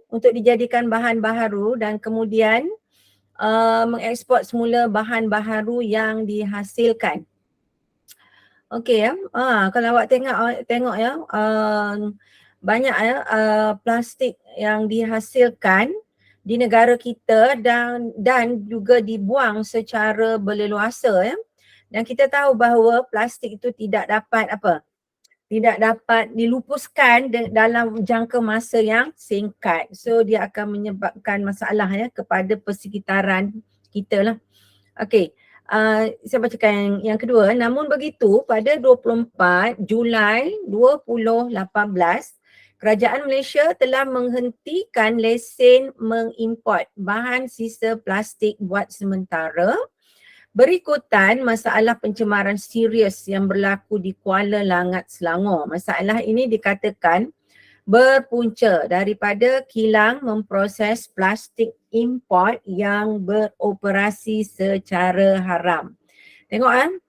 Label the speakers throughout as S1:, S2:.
S1: untuk dijadikan bahan baharu dan kemudian mengeksport semula bahan baharu yang dihasilkan. Okey ya. Kalau awak tengok ya, banyak ya plastik yang dihasilkan di negara kita dan juga dibuang secara berleluasa ya. Dan kita tahu bahawa plastik itu tidak dapat dilupuskan dalam jangka masa yang singkat. So dia akan menyebabkan masalah ya kepada persekitaran kita lah. Okey, saya bacakan yang kedua. Namun begitu, pada 24 Julai 2018, Kerajaan Malaysia telah menghentikan lesen mengimport bahan sisa plastik buat sementara berikutan masalah pencemaran serius yang berlaku di Kuala Langat, Selangor. Masalah ini dikatakan berpunca daripada kilang memproses plastik import yang beroperasi secara haram. Tengok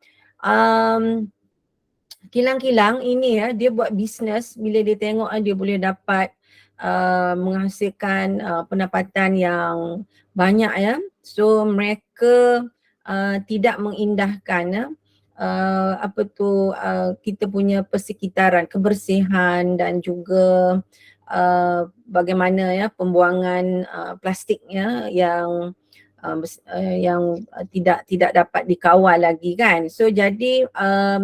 S1: kilang-kilang ini ya, dia buat bisnes bila dia tengok dia boleh dapat menghasilkan pendapatan yang banyak ya. So mereka tidak mengindahkan kita punya persekitaran, kebersihan dan juga bagaimana ya pembuangan plastiknya yang tidak dapat dikawal lagi kan. So jadi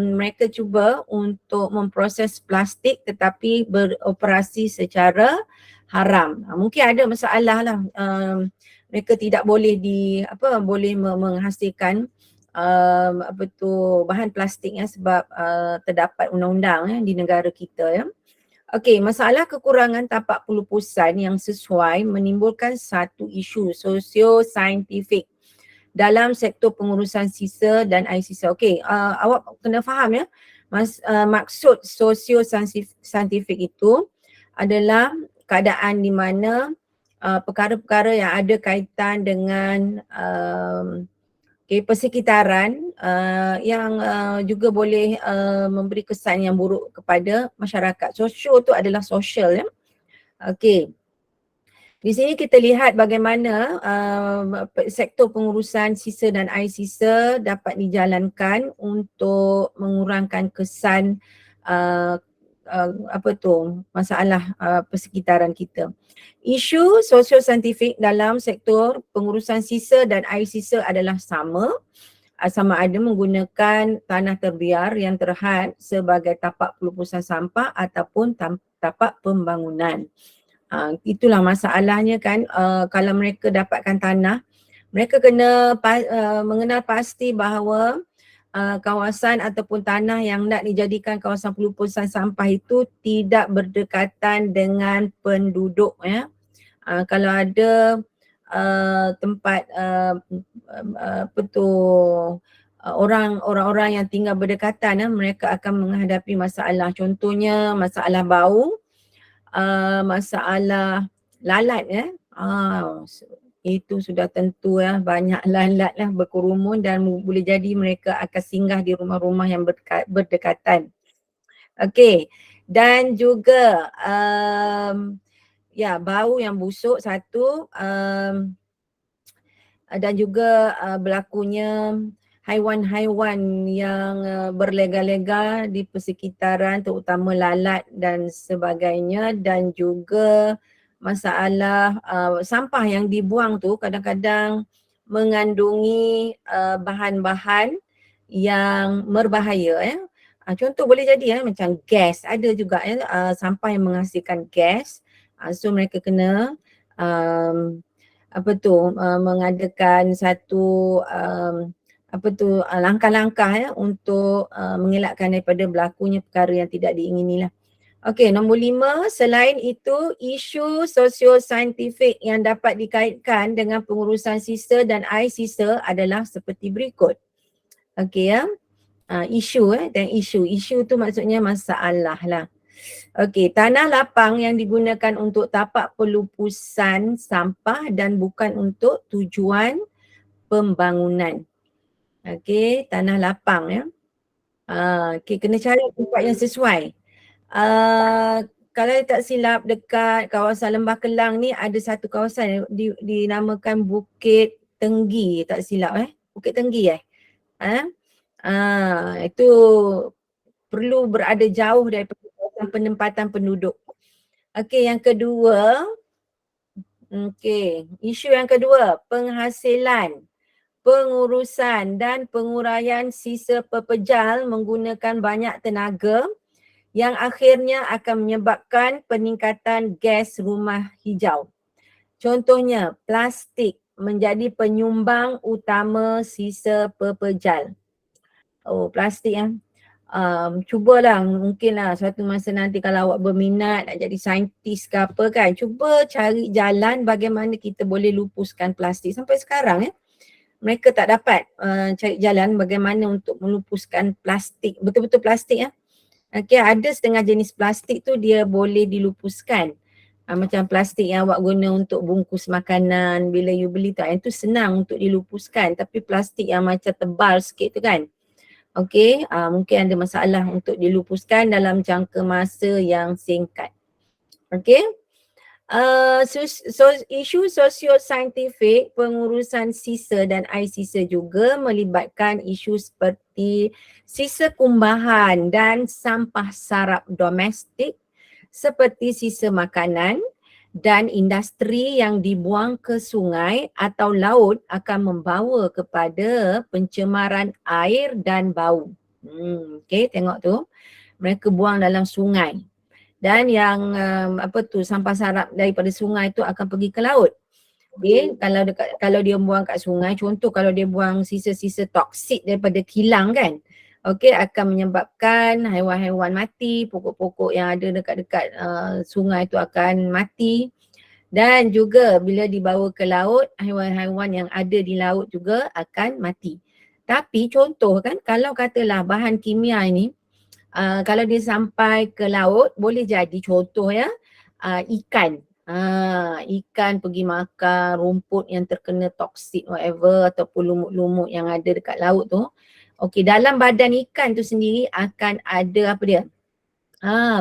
S1: mereka cuba untuk memproses plastik tetapi beroperasi secara haram. Mungkin ada masalah lah. Mereka tidak boleh menghasilkan bahan plastiknya sebab terdapat undang-undang di negara kita ya. Okey, masalah kekurangan tapak pelupusan yang sesuai menimbulkan satu isu sosio-saintifik dalam sektor pengurusan sisa dan air sisa. Okey, awak kena faham ya, maksud sosio-saintifik itu adalah keadaan di mana perkara-perkara yang ada kaitan dengan persekitaran yang juga boleh memberi kesan yang buruk kepada masyarakat. Sosio tu adalah sosial ya. Okey. Di sini kita lihat bagaimana sektor pengurusan sisa dan air sisa dapat dijalankan untuk mengurangkan kesan masalah persekitaran kita. Isu sosio-saintifik dalam sektor pengurusan sisa dan air sisa adalah sama ada menggunakan tanah terbiar yang terhad sebagai tapak pelupusan sampah ataupun tapak pembangunan. Itulah masalahnya kan, kalau mereka dapatkan tanah, mereka kena mengenal pasti bahawa kawasan ataupun tanah yang nak dijadikan kawasan pelupusan sampah itu tidak berdekatan dengan penduduk ya. Kalau ada tempat orang-orang yang tinggal berdekatan mereka akan menghadapi masalah, contohnya masalah bau, masalah lalat ya. Itu sudah tentu ya, banyak lalat lah berkerumun dan boleh jadi mereka akan singgah di rumah-rumah yang berdekatan. Okey, dan juga bau yang busuk satu, dan juga berlakunya haiwan-haiwan yang berlega-lega di persekitaran terutama lalat dan sebagainya, dan juga masalah sampah yang dibuang tu kadang-kadang mengandungi bahan-bahan yang berbahaya ya. Contoh boleh jadi macam gas, ada juga sampah yang menghasilkan gas. So mereka kena mengadakan satu langkah-langkah untuk mengelakkan daripada berlakunya perkara yang tidak diingini lah. Okey, nombor 5, selain itu isu sosio-saintifik yang dapat dikaitkan dengan pengurusan sisa dan air sisa adalah seperti berikut. Okey ya. Isu dan isu tu maksudnya masalah lah. Okey, tanah lapang yang digunakan untuk tapak pelupusan sampah dan bukan untuk tujuan pembangunan. Okey, tanah lapang ya. Okey, kena cari tempat yang sesuai. kalau tak silap dekat kawasan Lembah Kelang ni ada satu kawasan dinamakan Bukit Tenggi, tak silap Bukit Tenggi itu perlu berada jauh daripada kawasan penempatan penduduk. Okey, yang kedua, isu yang kedua, penghasilan, pengurusan dan penguraian sisa pepejal menggunakan banyak tenaga yang akhirnya akan menyebabkan peningkatan gas rumah hijau. Contohnya, plastik menjadi penyumbang utama sisa pepejal. Oh, plastik cubalah, mungkinlah suatu masa nanti kalau awak berminat nak jadi saintis ke apa kan, cuba cari jalan bagaimana kita boleh lupuskan plastik. Sampai sekarang mereka tak dapat cari jalan bagaimana untuk melupuskan plastik, betul-betul plastik Okay, ada setengah jenis plastik tu dia boleh dilupuskan. Macam plastik yang awak guna untuk bungkus makanan bila you beli tu, itu senang untuk dilupuskan. Tapi plastik yang macam tebal sikit tu kan, mungkin ada masalah untuk dilupuskan dalam jangka masa yang singkat. Isu sosio-saintifik pengurusan sisa dan air sisa juga melibatkan isu seperti sisa kumbahan dan sampah sarap domestik seperti sisa makanan dan industri yang dibuang ke sungai atau laut akan membawa kepada pencemaran air dan bau. Tengok tu, mereka buang dalam sungai. Dan yang sampah sarap daripada sungai tu akan pergi ke laut. Kalau dia buang kat sungai, contoh kalau dia buang sisa-sisa toksik daripada kilang kan, akan menyebabkan haiwan-haiwan mati, pokok-pokok yang ada dekat-dekat sungai tu akan mati. Dan juga bila dibawa ke laut, haiwan-haiwan yang ada di laut juga akan mati. Tapi contoh kan, kalau katalah bahan kimia ini kalau dia sampai ke laut, boleh jadi contoh ikan. Ikan pergi makan rumput yang terkena toksik whatever ataupun lumut-lumut yang ada dekat laut tu. Dalam badan ikan tu sendiri akan ada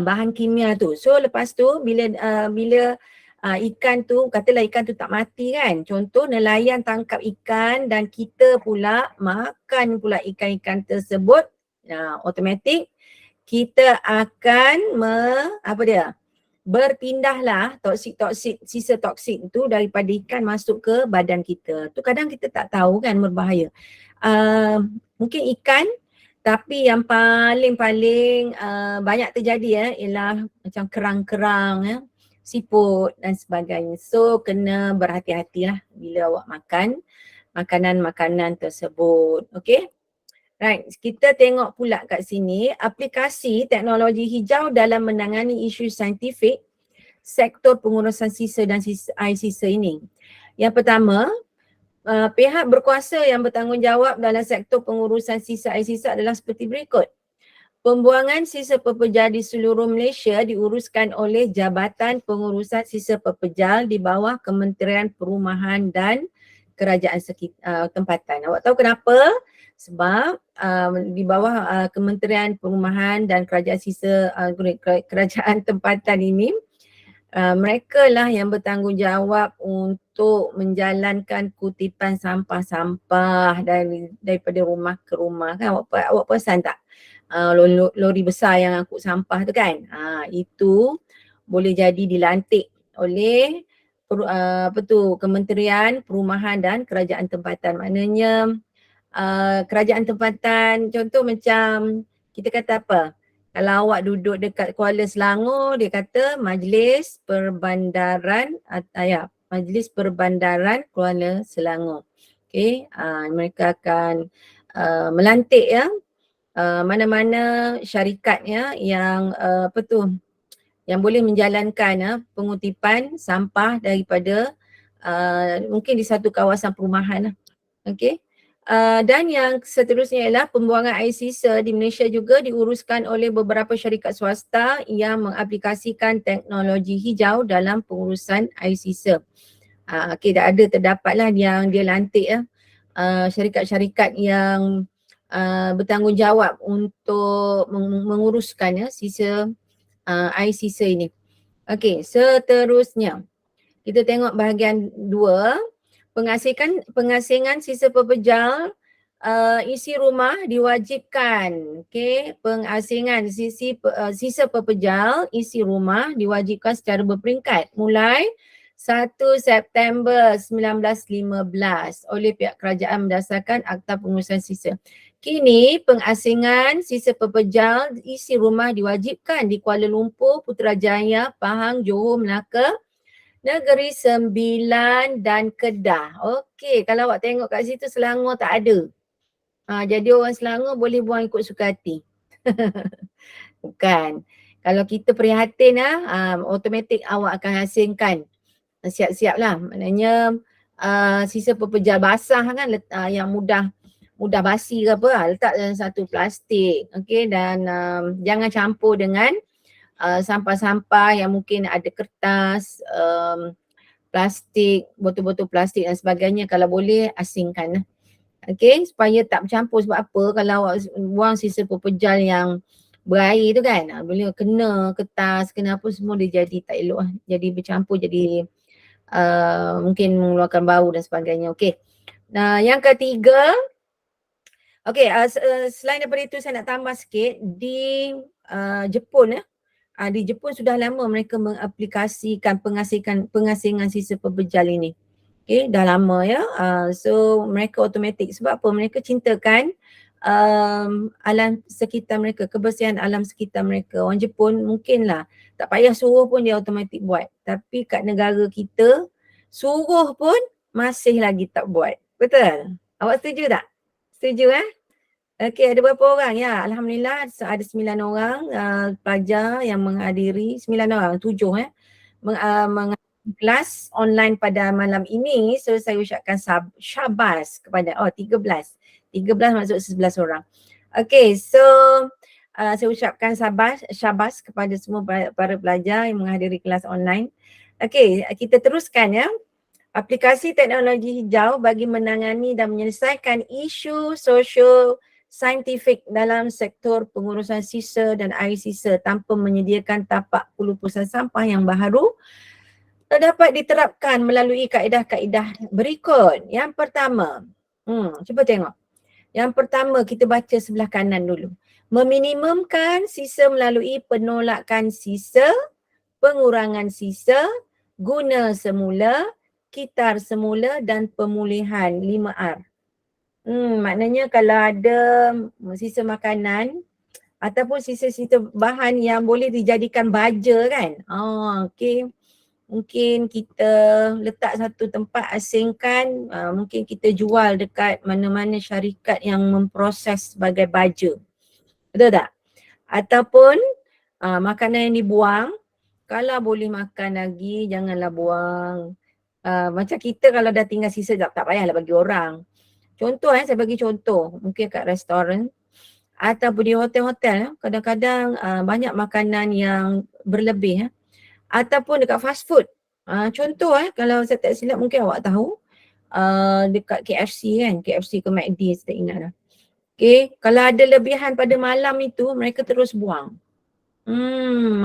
S1: bahan kimia tu. So lepas tu bila ikan tu, katalah ikan tu tak mati kan. Contoh nelayan tangkap ikan dan kita pula makan pula ikan-ikan tersebut, automatik kita akan berpindahlah toksik-toksik, sisa toksik tu daripada ikan masuk ke badan kita. Tu kadang kita tak tahu kan, berbahaya. Mungkin ikan, tapi yang paling banyak terjadi ialah macam kerang-kerang siput dan sebagainya. So kena berhati-hatilah bila awak makan makanan-makanan tersebut. Right, kita tengok pula kat sini aplikasi teknologi hijau dalam menangani isu saintifik sektor pengurusan sisa dan air sisa ini. Yang pertama, pihak berkuasa yang bertanggungjawab dalam sektor pengurusan sisa air sisa adalah seperti berikut. Pembuangan sisa pepejal di seluruh Malaysia diuruskan oleh Jabatan Pengurusan Sisa Pepejal di bawah Kementerian Perumahan dan Kerajaan Tempatan. Awak tahu kenapa? Sebab di bawah Kementerian Perumahan dan Kerajaan Tempatan ini, mereka lah yang bertanggungjawab untuk menjalankan kutipan sampah-sampah daripada rumah ke rumah kan. Awak perasan tak? Lori besar yang angkut sampah tu kan, itu boleh jadi dilantik oleh Kementerian Perumahan dan Kerajaan Tempatan. Maknanya kerajaan tempatan, contoh macam kita kata apa, kalau awak duduk dekat Kuala Selangor, dia kata Majlis Perbandaran Majlis Perbandaran Kuala Selangor. Mereka akan melantik mana-mana syarikatnya yang yang boleh menjalankan pengutipan sampah daripada mungkin di satu kawasan perumahan dan yang seterusnya ialah pembuangan air sisa di Malaysia juga diuruskan oleh beberapa syarikat swasta yang mengaplikasikan teknologi hijau dalam pengurusan air sisa. Terdapatlah yang dia lantik syarikat-syarikat yang bertanggungjawab untuk menguruskan sisa air sisa ini. Okey, seterusnya kita tengok bahagian 2. Pengasingan sisa pepejal isi rumah diwajibkan. Okey, pengasingan sisa pepejal isi rumah diwajibkan secara berperingkat mulai 1 September 1915 oleh pihak kerajaan berdasarkan Akta Pengurusan Sisa. Kini pengasingan sisa pepejal isi rumah diwajibkan di Kuala Lumpur, Putrajaya, Pahang, Johor, Melaka, Negeri Sembilan dan Kedah. Okey, kalau awak tengok kat situ Selangor tak ada. Jadi orang Selangor boleh buang ikut suka hati. Bukan. Kalau kita prihatin automatik awak akan asingkan. Siap-siap lah. Maknanya sisa pepejal basah kan yang mudah basi ke apa, letak dalam satu plastik. Okey, dan jangan campur dengan sampah-sampah yang mungkin ada kertas, plastik, botol-botol plastik dan sebagainya. Kalau boleh asingkan. Okey, supaya tak bercampur. Sebab apa, kalau awak buang sisa pepejal yang berair tu kan, boleh kena kertas, kena apa semua dia jadi tak elok lah. Jadi bercampur, jadi mungkin mengeluarkan bau dan sebagainya. Okey. Nah, yang ketiga, okey, selain daripada itu saya nak tambah sikit di Jepun di Jepun sudah lama mereka mengaplikasikan pengasingan sisa pepejal ini. Okey, dah lama ya. So mereka automatik. Sebab apa? Mereka cintakan alam sekitar mereka, kebersihan alam sekitar mereka. Orang Jepun mungkinlah tak payah suruh pun dia automatik buat. Tapi kat negara kita suruh pun masih lagi tak buat. Betul? Awak setuju tak? Setuju Okey, ada berapa orang? Ya, Alhamdulillah ada 9 orang pelajar yang menghadiri, 9 orang, 7 menghadiri kelas online pada malam ini. So saya ucapkan syabas kepada 13 masuk 11 orang. Okey, so saya ucapkan syabas kepada semua para pelajar yang menghadiri kelas online. Okey, kita teruskan ya. Aplikasi teknologi hijau bagi menangani dan menyelesaikan isu sosio saintifik dalam sektor pengurusan sisa dan air sisa tanpa menyediakan tapak pelupusan sampah yang baharu dapat diterapkan melalui kaedah-kaedah berikut. Yang pertama, cuba tengok. Yang pertama kita baca sebelah kanan dulu. Meminimumkan sisa melalui penolakan sisa, pengurangan sisa, guna semula, kitar semula dan pemulihan 5R. Maknanya kalau ada sisa makanan ataupun sisa-sisa bahan yang boleh dijadikan baja kan. Okey. Mungkin kita letak satu tempat asingkan, mungkin kita jual dekat mana-mana syarikat yang memproses sebagai baja. Betul tak? Ataupun makanan yang dibuang, kalau boleh makan lagi janganlah buang. Macam kita kalau dah tinggal sisa tak payahlah bagi orang. Contoh saya bagi contoh, mungkin kat restoran ataupun di hotel-hotel kadang-kadang banyak makanan yang berlebih ataupun dekat fast food. Contoh kalau saya tak silap mungkin awak tahu dekat KFC kan, KFC ke McD saya tak ingat dah. Okay, kalau ada lebihan pada malam itu mereka terus buang.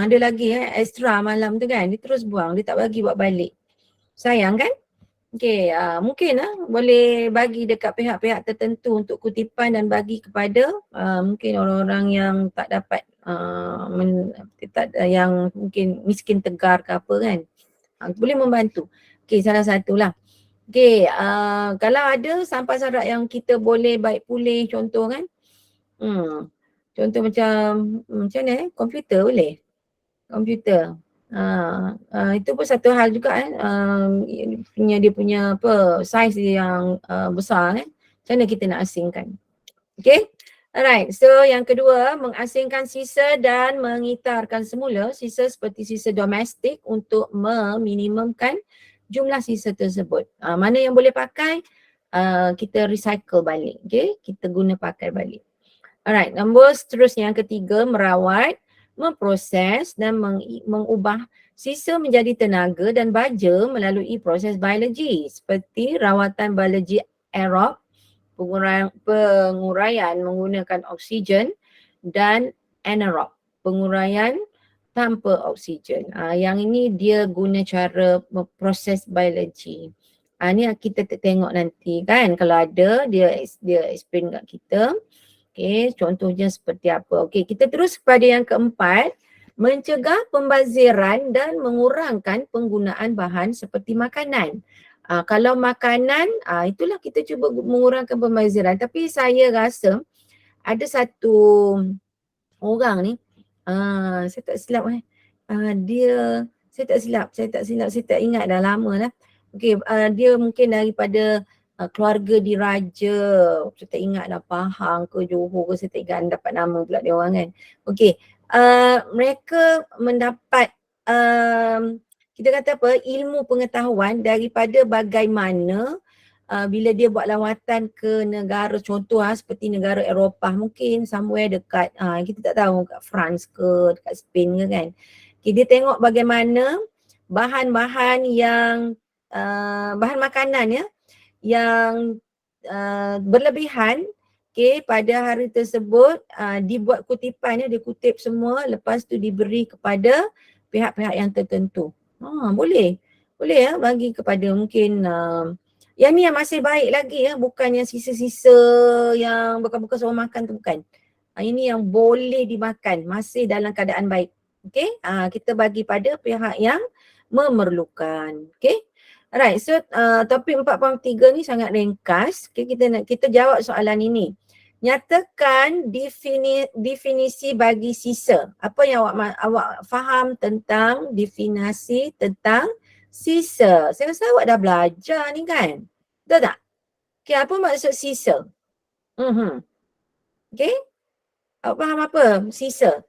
S1: Ada lagi extra malam tu kan, dia terus buang, dia tak bagi buat balik. Sayang kan? Okay, mungkin boleh bagi dekat pihak-pihak tertentu untuk kutipan dan bagi kepada mungkin orang-orang yang tak dapat yang mungkin miskin tegar ke apa kan. Boleh membantu. Okay, salah satulah. Okay, kalau ada sampah sarak yang kita boleh baik pulih contoh kan. Contoh macam mana komputer boleh. Komputer. Itu pun satu hal juga dia punya apa saiz yang besar macam mana kita nak asingkan. Okay, alright. So yang kedua, mengasingkan sisa dan mengitarkan semula sisa seperti sisa domestik untuk meminimumkan jumlah sisa tersebut. Mana yang boleh pakai kita recycle balik. Okay, kita guna pakai balik. Alright, nombor seterusnya yang ketiga, merawat, memproses dan mengubah sisa menjadi tenaga dan baja melalui proses biologi seperti rawatan biologi aerob, penguraian menggunakan oksigen dan anaerob, penguraian tanpa oksigen. Yang ini dia guna cara proses biologi. Ni kita tengok nanti kan, kalau ada dia explain kat kita. Okay, contohnya seperti apa. Okay, kita terus kepada yang keempat, mencegah pembaziran dan mengurangkan penggunaan bahan seperti makanan. Kalau makanan, itulah kita cuba mengurangkan pembaziran. Tapi saya rasa ada satu orang ni, saya tak silap saya tak ingat dah lama lah. Okey, dia mungkin daripada keluarga diraja, saya tak ingat dah Pahang ke Johor ke, saya tak ingat dapat nama pula dia orang kan. Okey, mereka mendapat kita kata apa, ilmu pengetahuan daripada bagaimana bila dia buat lawatan ke negara, contoh seperti negara Eropah, mungkin somewhere dekat kita tak tahu kat France ke dekat Spain ke kan. Okay, dia tengok bagaimana bahan-bahan yang bahan makanan ya yang berlebihan, okay, pada hari tersebut dibuat kutipan dia kutip semua, lepas tu diberi kepada pihak-pihak yang tertentu. Boleh ya, bagi kepada mungkin yang ni yang masih baik lagi ya, bukan yang sisa-sisa yang bekas-bekas orang makan tu, bukan. Ini yang boleh dimakan, masih dalam keadaan baik. Okay, kita bagi pada pihak yang memerlukan. Okay, alright, so topik 4.3 ni sangat ringkas. Okay, kita jawab soalan ini. Nyatakan definisi bagi sisa. Apa yang awak faham tentang definisi tentang sisa? Saya rasa awak dah belajar ni kan? Betul tak? Okay, apa maksud sisa? Okay, awak faham apa? Sisa.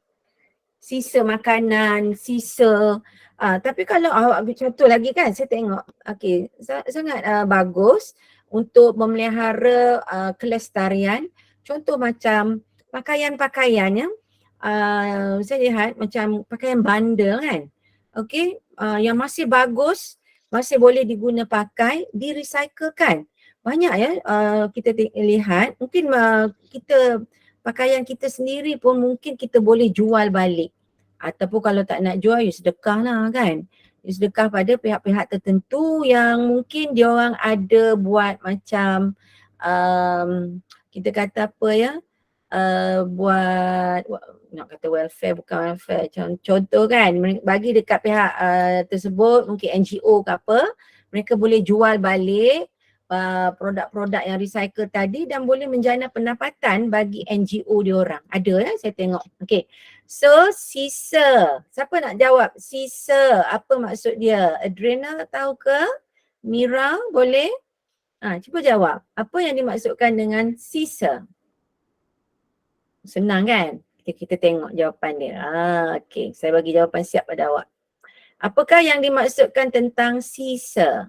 S1: Sisa makanan, sisa. Tapi kalau awak ambil contoh lagi kan, saya tengok, okay, sangat bagus untuk memelihara kelestarian. Contoh macam pakaian-pakaian ya. Saya lihat macam pakaian bundle kan. Okay, yang masih bagus, masih boleh diguna pakai, direcyclekan. Banyak ya kita lihat, mungkin kita pakaian kita sendiri pun mungkin kita boleh jual balik. Ataupun kalau tak nak jual, you sedekah lah kan. You sedekah pada pihak-pihak tertentu yang mungkin dia orang ada buat macam kita kata apa ya, buat nak kata welfare, bukan welfare, contoh kan, bagi dekat pihak tersebut, mungkin NGO ke apa, mereka boleh jual balik produk-produk yang recycle tadi dan boleh menjana pendapatan bagi NGO diorang. Ada ya, saya tengok. Okay, so sisa, siapa nak jawab sisa, apa maksud dia? Adriana tahu ke? Mira boleh? Cuba jawab, apa yang dimaksudkan dengan sisa? Senang kan? Kita tengok jawapan dia. Okay, saya bagi jawapan siap pada awak. Apakah yang dimaksudkan tentang sisa?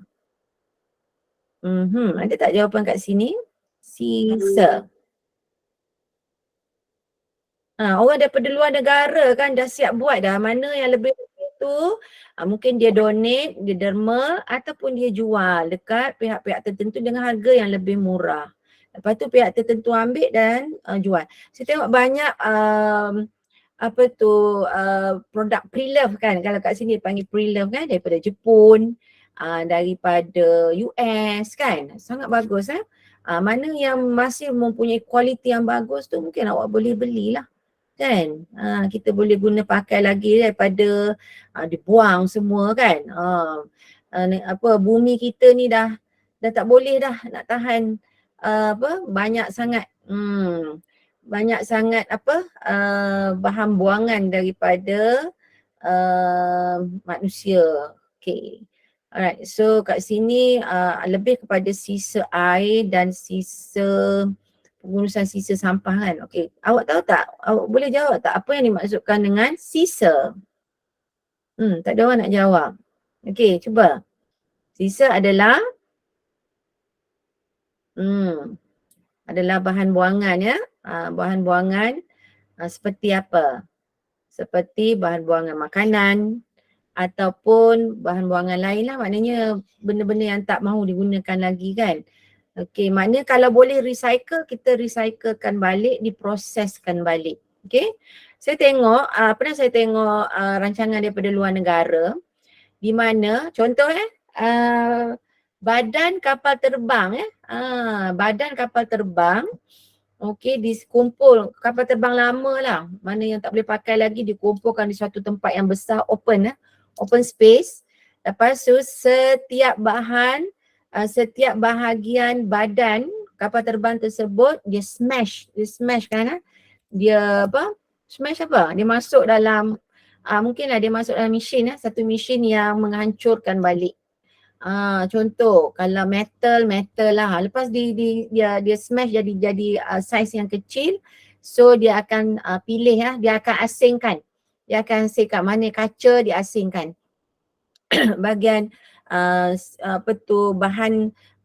S1: Ada tak jawapan kat sini? Sisa. Orang daripada luar negara kan dah siap buat dah. Mana yang lebih tu, mungkin dia donate, dia derma ataupun dia jual dekat pihak-pihak tertentu dengan harga yang lebih murah. Lepas tu pihak tertentu ambil dan jual. Saya tengok banyak produk pre-love kan. Kalau kat sini panggil pre-love kan, daripada Jepun, daripada US kan. Sangat bagus mana yang masih mempunyai kualiti yang bagus tu mungkin awak boleh belilah kan. Kita boleh guna pakai lagi daripada dibuang semua kan. Bumi kita ni dah tak boleh dah nak tahan banyak sangat bahan buangan daripada manusia. Okay. Alright, so kat sini lebih kepada sisa air dan sisa pengurusan sisa sampah kan. Okay, awak tahu tak? Awak boleh jawab tak apa yang dimaksudkan dengan sisa? Tak ada orang nak jawab. Okay, cuba. Sisa adalah adalah bahan buangan ya. Bahan buangan seperti apa? Seperti bahan buangan makanan ataupun bahan buangan lain lah, maknanya benda-benda yang tak mahu digunakan lagi kan. Okay, maknanya kalau boleh recycle, kita recyclekan balik, diproseskan balik. Okay, Saya tengok, pernah saya tengok rancangan daripada luar negara di mana contoh badan kapal terbang badan kapal terbang dikumpul, kapal terbang lama lah, mana yang tak boleh pakai lagi dikumpulkan di suatu tempat yang besar, open space. Lepas tu setiap bahagian badan kapal terbang tersebut dia smash kan, dia smash dia masuk dalam mungkinlah dia masuk dalam mesin satu mesin yang menghancurkan balik. Contoh kalau metal lah, lepas dia smash jadi saiz yang kecil, so dia akan pilih dia akan asingkan mana kaca dia asingkan bahagian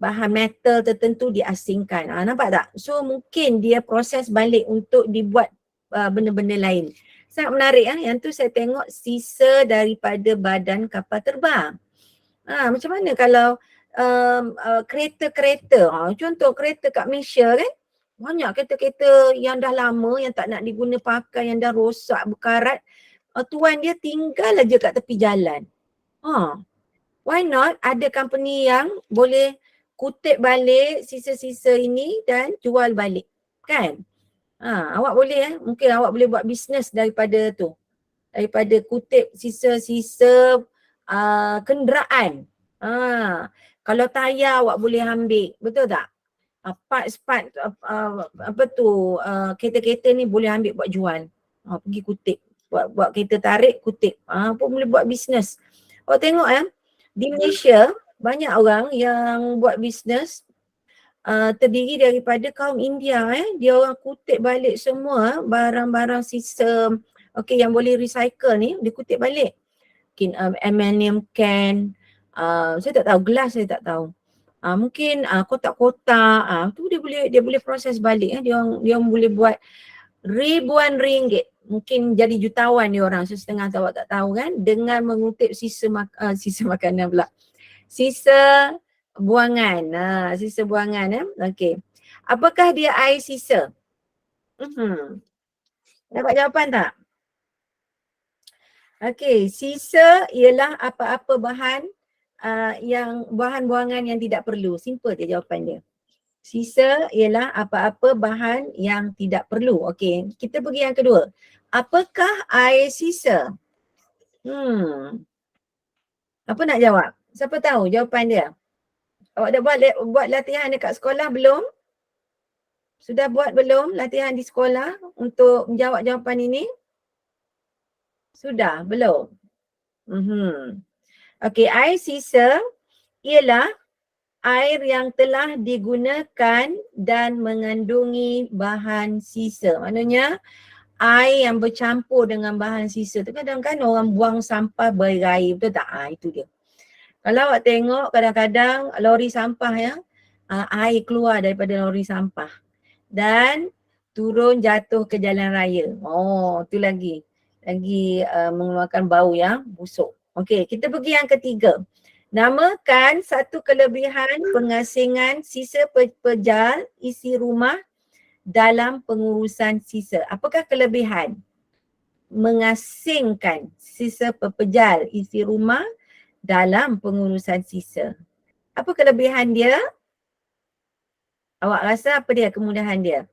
S1: bahan metal tertentu diasingkan. Nampak tak? So mungkin dia proses balik untuk dibuat benda-benda lain. Sangat menarik yang tu saya tengok sisa daripada badan kapal terbang. Macam mana kalau kereta-kereta, contoh kereta kat Malaysia kan, banyak kereta-kereta yang dah lama yang tak nak diguna pakai, yang dah rosak, berkarat, tuan dia tinggal aja kat tepi jalan. Why not ada company yang boleh kutip balik sisa-sisa ini dan jual balik, kan? Awak boleh mungkin awak boleh buat bisnes daripada tu, daripada kutip sisa-sisa kenderaan. Kalau tayar awak boleh ambil, betul tak? Part-part kereta-kereta ni boleh ambil buat jual. Pergi kutip, buat kereta tarik kutip. Pun boleh buat bisnes. Awak tengok di Malaysia banyak orang yang buat bisnes terdiri daripada kaum India. Dia orang kutip balik semua barang-barang sisa yang boleh recycle ni, dia kutip balik. Mungkin aluminium can, saya tak tahu, gelas saya tak tahu. Mungkin kotak-kotak, tu dia boleh proses balik. Dia orang boleh buat ribuan ringgit, mungkin jadi jutawan dia orang, setengah tahu tak tahu kan, dengan mengutip sisa makanan pula. Sisa buangan. Okey. Apakah dia air sisa? Dapat jawapan tak? Okey, sisa ialah apa-apa bahan yang bahan-buangan yang tidak perlu. Simple je jawapan dia. Sisa ialah apa-apa bahan yang tidak perlu. Okey, kita pergi yang kedua. Apakah air sisa? Apa nak jawab? Siapa tahu jawapan dia? Awak dah buat latihan dekat sekolah belum? Sudah buat belum latihan di sekolah untuk menjawab jawapan ini? Sudah? Belum? Okey, air sisa ialah air yang telah digunakan dan mengandungi bahan sisa. Maknanya air yang bercampur dengan bahan sisa tu, kadang-kadang orang buang sampah berair, betul tak? Itu dia. Kalau awak tengok kadang-kadang lori sampah air keluar daripada lori sampah dan turun jatuh ke jalan raya. Tu lagi mengeluarkan bau yang busuk. Okey, kita pergi yang ketiga. Namakan satu kelebihan pengasingan sisa pepejal isi rumah dalam pengurusan sisa. Apakah kelebihan mengasingkan sisa pepejal isi rumah dalam pengurusan sisa? Apa kelebihan dia? Awak rasa apa dia kemudahan dia?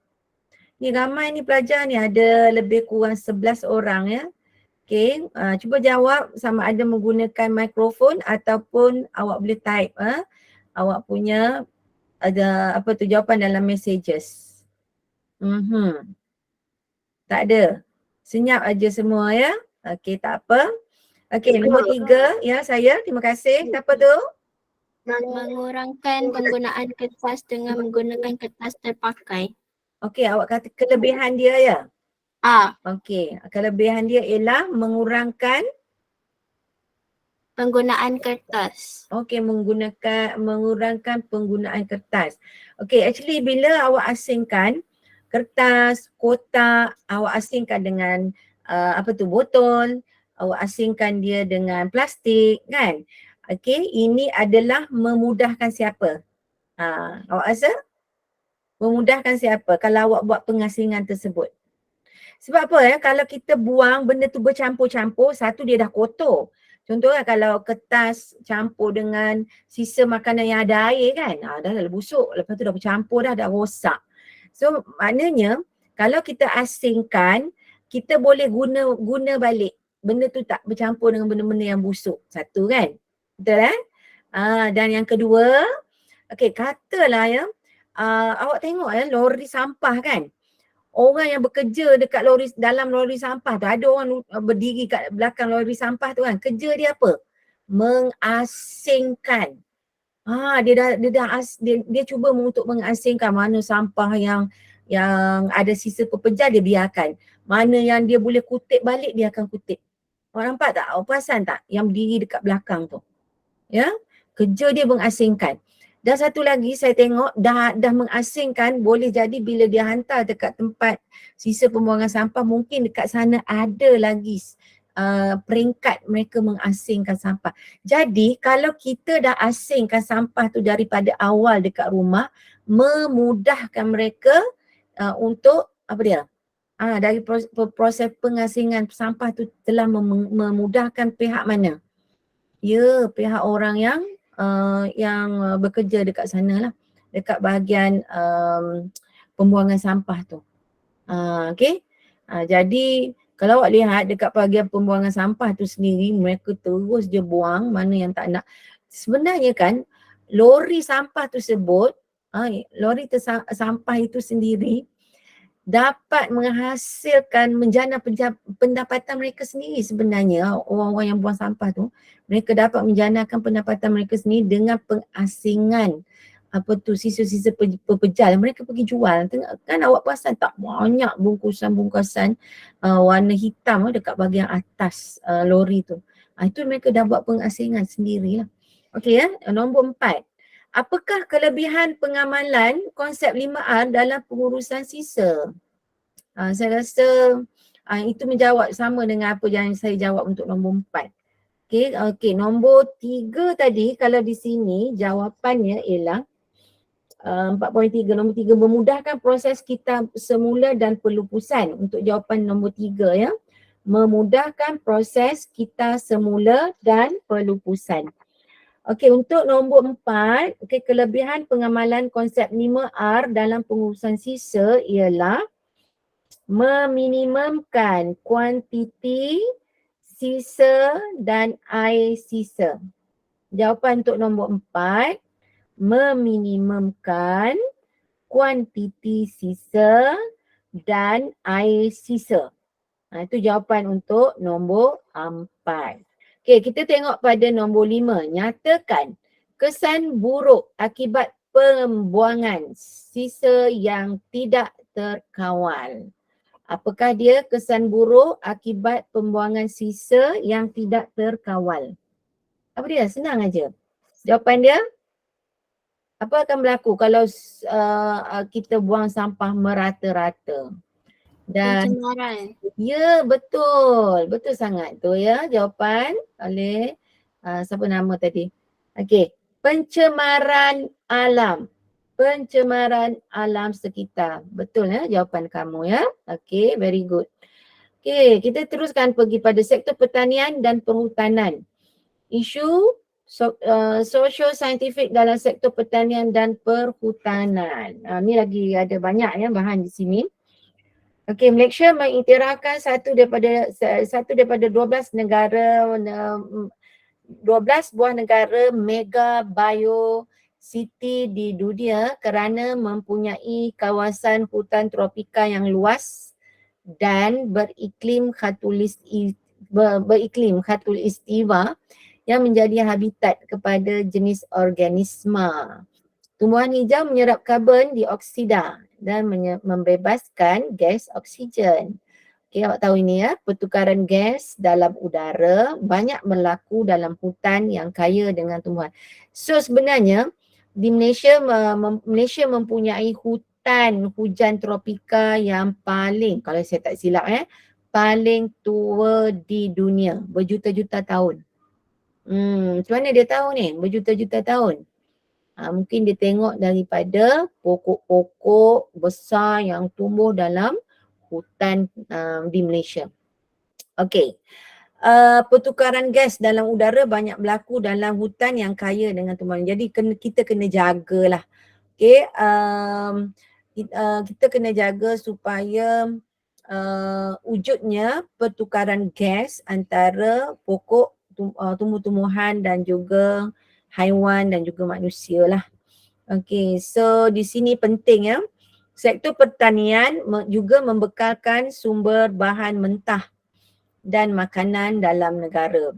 S1: Ni ramai ni pelajar ni, ada lebih kurang 11 orang Okey, cuba jawab sama ada menggunakan mikrofon ataupun awak boleh type awak punya ada jawapan dalam messages. Tak ada. Senyap aja semua Okey, tak apa. Okey, nombor 3 saya. Terima kasih. Siapa tu?
S2: Mengurangkan penggunaan kertas dengan menggunakan kertas terpakai.
S1: Okey, awak kata kelebihan dia Okey, kelebihan dia ialah mengurangkan
S2: penggunaan kertas.
S1: Okey, mengurangkan penggunaan kertas. Okey, actually bila awak asingkan kertas, kotak, awak asingkan dengan botol, awak asingkan dia dengan plastik kan. Okey, ini adalah memudahkan siapa? Awak rasa? Memudahkan siapa kalau awak buat pengasingan tersebut? Sebab apa ya, kalau kita buang benda tu bercampur-campur, satu dia dah kotor. Contohnya kalau kertas campur dengan sisa makanan yang ada air kan, dah busuk, lepas tu dah bercampur dah rosak. So maknanya kalau kita asingkan, kita boleh guna balik. Benda tu tak bercampur dengan benda-benda yang busuk. Satu kan? Betul eh? Dan yang kedua, okey, katalah ya, awak tengok ya lori sampah kan. Orang yang bekerja dekat dalam lori sampah tu, ada orang berdiri kat belakang lori sampah tu kan. Kerja dia apa? Mengasingkan. Dia cuba untuk mengasingkan mana sampah yang ada sisa pepejal dia biarkan. Mana yang dia boleh kutip balik dia akan kutip. Awak nampak tak? Awak perasan tak yang berdiri dekat belakang tu? Ya, kerja dia mengasingkan. Dan satu lagi saya tengok dah mengasingkan, boleh jadi bila dia hantar dekat tempat sisa pembuangan sampah, mungkin dekat sana ada lagi peringkat mereka mengasingkan sampah. Jadi kalau kita dah asingkan sampah tu daripada awal dekat rumah, memudahkan mereka untuk apa dia? Dari proses pengasingan sampah tu telah memudahkan pihak mana? Ya, pihak orang yang bekerja dekat sana lah, dekat bahagian pembuangan sampah tu. Okay. Jadi kalau awak lihat dekat bahagian pembuangan sampah tu sendiri, mereka terus je buang mana yang tak nak. Sebenarnya kan lori sampah tersebut, sampah itu sendiri dapat menghasilkan menjana pendapatan mereka sendiri sebenarnya. Orang-orang yang buang sampah tu, mereka dapat menjanakan pendapatan mereka sendiri dengan pengasingan sisa-sisa pepejal mereka pergi jual. Kan awak perasan tak, banyak bungkusan-bungkusan warna hitam dekat bahagian atas lori tu. Itu mereka dapat pengasingan sendirilah. Okey ya, nombor 4. Apakah kelebihan pengamalan konsep 5R dalam pengurusan sisa? Saya rasa itu menjawab sama dengan apa yang saya jawab untuk nombor 4. Okey, nombor 3 tadi, kalau di sini jawapannya ialah 4.3. Nombor 3, memudahkan proses kita semula dan pelupusan. Untuk jawapan nombor 3 ya. Memudahkan proses kita semula dan pelupusan. Okey, untuk nombor 4, kelebihan pengamalan konsep 5R dalam pengurusan sisa ialah meminimumkan kuantiti sisa dan air sisa. Jawapan untuk nombor 4, meminimumkan kuantiti sisa dan air sisa. Itu jawapan untuk nombor 4. Okey, kita tengok pada nombor 5. Nyatakan kesan buruk akibat pembuangan sisa yang tidak terkawal. Apakah dia kesan buruk akibat pembuangan sisa yang tidak terkawal? Apa dia? Senang aja. Jawapan dia, apa akan berlaku kalau kita buang sampah merata-rata? Dan
S2: Pencemaran.
S1: ya, betul. Betul sangat tu ya jawapan oleh siapa nama tadi? Okey, pencemaran alam. Pencemaran alam sekitar. Betul ya jawapan kamu ya. Okey, very good. Okey, kita teruskan pergi pada sektor pertanian dan perhutanan. Isu sosio-saintifik dalam sektor pertanian dan perhutanan. Ni lagi ada banyak ya bahan di sini. Okey, Malaysia mengiktirafkan satu daripada 12 negara 12 buah negara mega bio city di dunia kerana mempunyai kawasan hutan tropika yang luas dan beriklim khatulistiwa yang menjadi habitat kepada jenis organisma. Tumbuhan hijau menyerap karbon dioksida dan membebaskan gas oksigen. Okey, awak tahu ini ya, pertukaran gas dalam udara banyak berlaku dalam hutan yang kaya dengan tumbuhan. So sebenarnya di Malaysia, mempunyai hutan hujan tropika yang paling, kalau saya tak silap paling tua di dunia, berjuta-juta tahun. Macam mana dia tahu ni berjuta-juta tahun? Mungkin dia tengok daripada pokok-pokok besar yang tumbuh dalam hutan di Malaysia. Okey. Pertukaran gas dalam udara banyak berlaku dalam hutan yang kaya dengan tumbuhan. Jadi kita kena jagalah. Okey, kita kena jaga supaya wujudnya pertukaran gas antara pokok, tumbuh-tumbuhan dan juga haiwan dan juga manusia lah. Okey, so di sini penting ya. Sektor pertanian juga membekalkan sumber bahan mentah dan makanan dalam negara.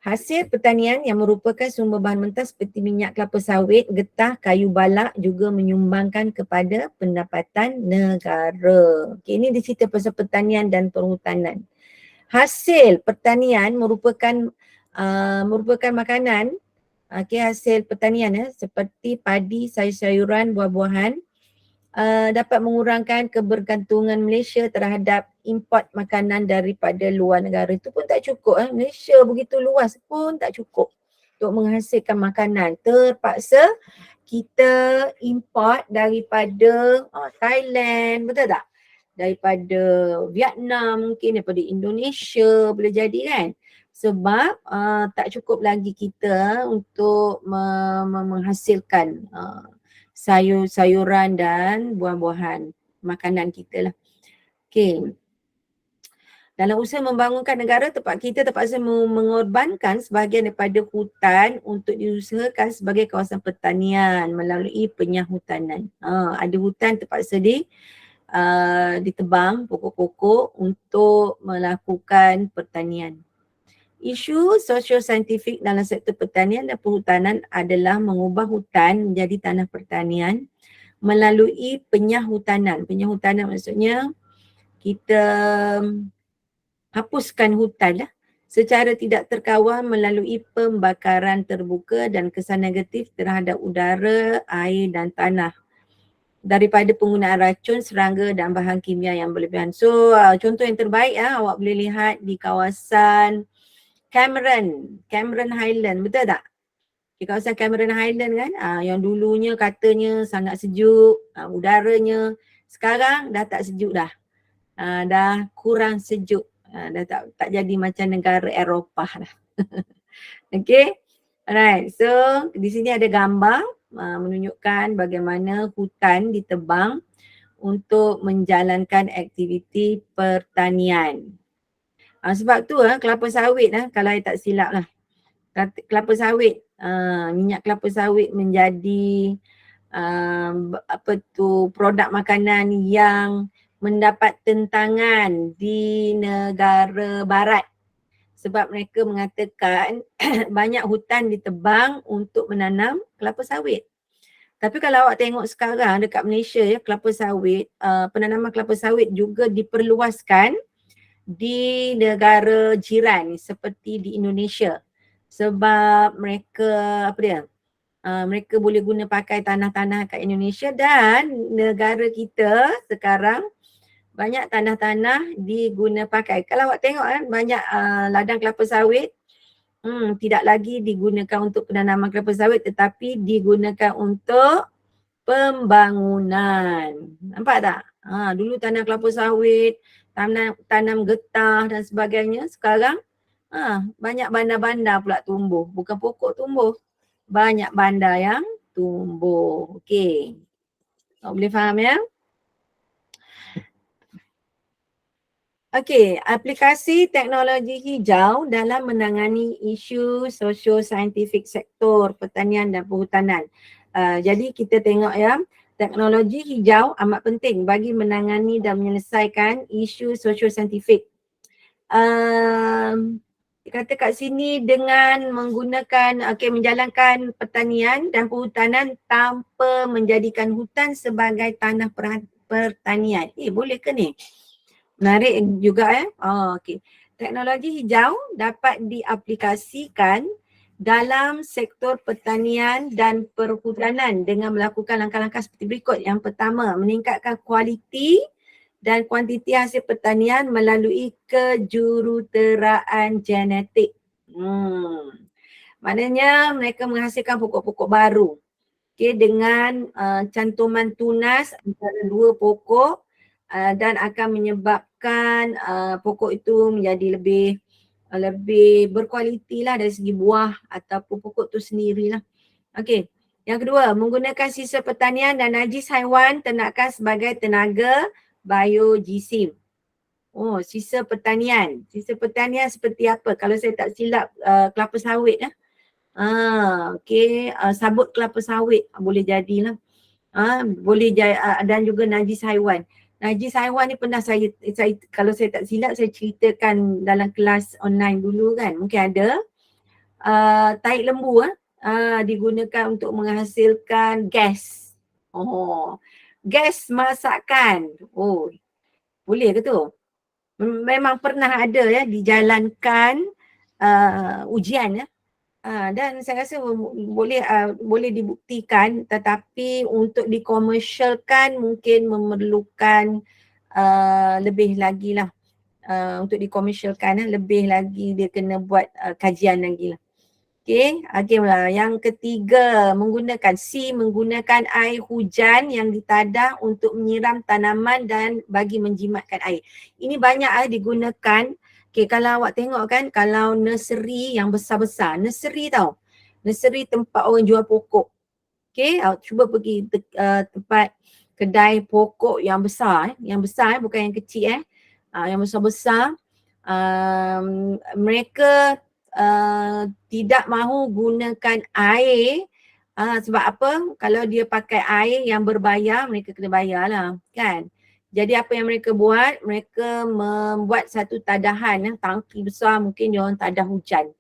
S1: Hasil pertanian yang merupakan sumber bahan mentah seperti minyak kelapa sawit, getah, kayu balak juga menyumbangkan kepada pendapatan negara. Okay, ini cerita pasal pertanian dan perhutanan. Hasil pertanian merupakan makanan, hasil pertanian seperti padi, sayur-sayuran, buah-buahan, dapat mengurangkan kebergantungan Malaysia terhadap import makanan daripada luar negara. Itu pun tak cukup. Malaysia begitu luas pun tak cukup untuk menghasilkan makanan. Terpaksa kita import daripada Thailand, betul tak? Daripada Vietnam mungkin, daripada Indonesia boleh jadi kan? Sebab tak cukup lagi kita untuk menghasilkan sayur-sayuran dan buah-buahan makanan kita lah. Okay. Dalam usaha membangunkan negara, kita terpaksa mengorbankan sebahagian daripada hutan untuk diusahakan sebagai kawasan pertanian melalui penyahutanan. Ada hutan terpaksa ditebang pokok-pokok untuk melakukan pertanian. Isu sosio-saintifik dalam sektor pertanian dan perhutanan adalah mengubah hutan menjadi tanah pertanian melalui penyahutanan. Penyahutanan maksudnya kita hapuskan hutan lah secara tidak terkawal melalui pembakaran terbuka dan kesan negatif terhadap udara, air dan tanah daripada penggunaan racun, serangga dan bahan kimia yang berlebihan. So contoh yang terbaik awak boleh lihat di kawasan Cameron Highland, betul tak? Di kawasan Cameron Highland kan, yang dulunya katanya sangat sejuk, udaranya sekarang dah tak sejuk dah. Dah kurang sejuk, dah tak jadi macam negara Eropah dah. Okay, alright. So di sini ada gambar menunjukkan bagaimana hutan ditebang untuk menjalankan aktiviti pertanian. Sebab tu kelapa sawit kalau saya tak silap lah. Kelapa sawit, minyak kelapa sawit menjadi produk makanan yang mendapat tentangan di negara barat. Sebab mereka mengatakan banyak hutan ditebang untuk menanam kelapa sawit. Tapi kalau awak tengok sekarang dekat Malaysia kelapa sawit, penanaman kelapa sawit juga diperluaskan di negara jiran seperti di Indonesia. Sebab mereka mereka boleh guna pakai tanah-tanah kat Indonesia dan negara kita sekarang banyak tanah-tanah diguna pakai. Kalau awak tengok banyak ladang kelapa sawit tidak lagi digunakan untuk penanaman kelapa sawit tetapi digunakan untuk pembangunan. Nampak tak? Dulu tanam kelapa sawit, tanam getah dan sebagainya. Sekarang banyak bandar-bandar pula tumbuh. Bukan pokok tumbuh. Banyak bandar yang tumbuh. Okey. Boleh faham ya? Okey, aplikasi teknologi hijau dalam menangani isu sosio-saintifik sektor pertanian dan perhutanan. Jadi kita tengok ya, teknologi hijau amat penting bagi menangani dan menyelesaikan isu sosio-saintifik. Kata kat sini dengan menggunakan, menjalankan pertanian dan perhutanan tanpa menjadikan hutan sebagai tanah pertanian. Boleh ke ni? Menarik juga okey. Teknologi hijau dapat diaplikasikan dalam sektor pertanian dan perhutanan dengan melakukan langkah-langkah seperti berikut. Yang pertama, meningkatkan kualiti dan kuantiti hasil pertanian melalui kejuruteraan genetik. Maknanya mereka menghasilkan pokok-pokok baru. Dengan cantuman tunas antara dua pokok dan akan menyebabkan pokok itu menjadi lebih berkualiti lah dari segi buah ataupun pokok tu sendirilah. Okey. Yang kedua, menggunakan sisa pertanian dan najis haiwan ternakan sebagai tenaga biojisim. Oh, sisa pertanian. Sisa pertanian seperti apa? Kalau saya tak silap kelapa sawit lah. Okey, sabut kelapa sawit boleh jadilah. Boleh dan juga najis haiwan. Najis haiwan ni pernah saya kalau saya tak silap saya ceritakan dalam kelas online dulu kan. Mungkin ada. Tahi lembu digunakan untuk menghasilkan gas. Oh, gas masakan. Oh, boleh ke tu? Memang pernah ada ya dijalankan ujian ya. Dan saya rasa boleh dibuktikan, tetapi untuk dikomersialkan mungkin memerlukan lebih lagi lah. Untuk dikomersialkan lebih lagi dia kena buat kajian lagi lah. Okay, yang ketiga menggunakan air hujan yang ditadah untuk menyiram tanaman dan bagi menjimatkan air. Ini banyak digunakan. Okay, kalau awak tengok kan, kalau nursery yang besar-besar, nursery tau, nursery tempat orang jual pokok. Okay, awak cuba pergi tempat kedai pokok yang besar, bukan yang kecil yang besar-besar. Mereka tidak mahu gunakan air sebab apa? Kalau dia pakai air yang berbayar, mereka kena bayar lah kan. Jadi apa yang mereka buat? Mereka membuat satu tadahan tangki besar, mungkin dia orang tadah hujan.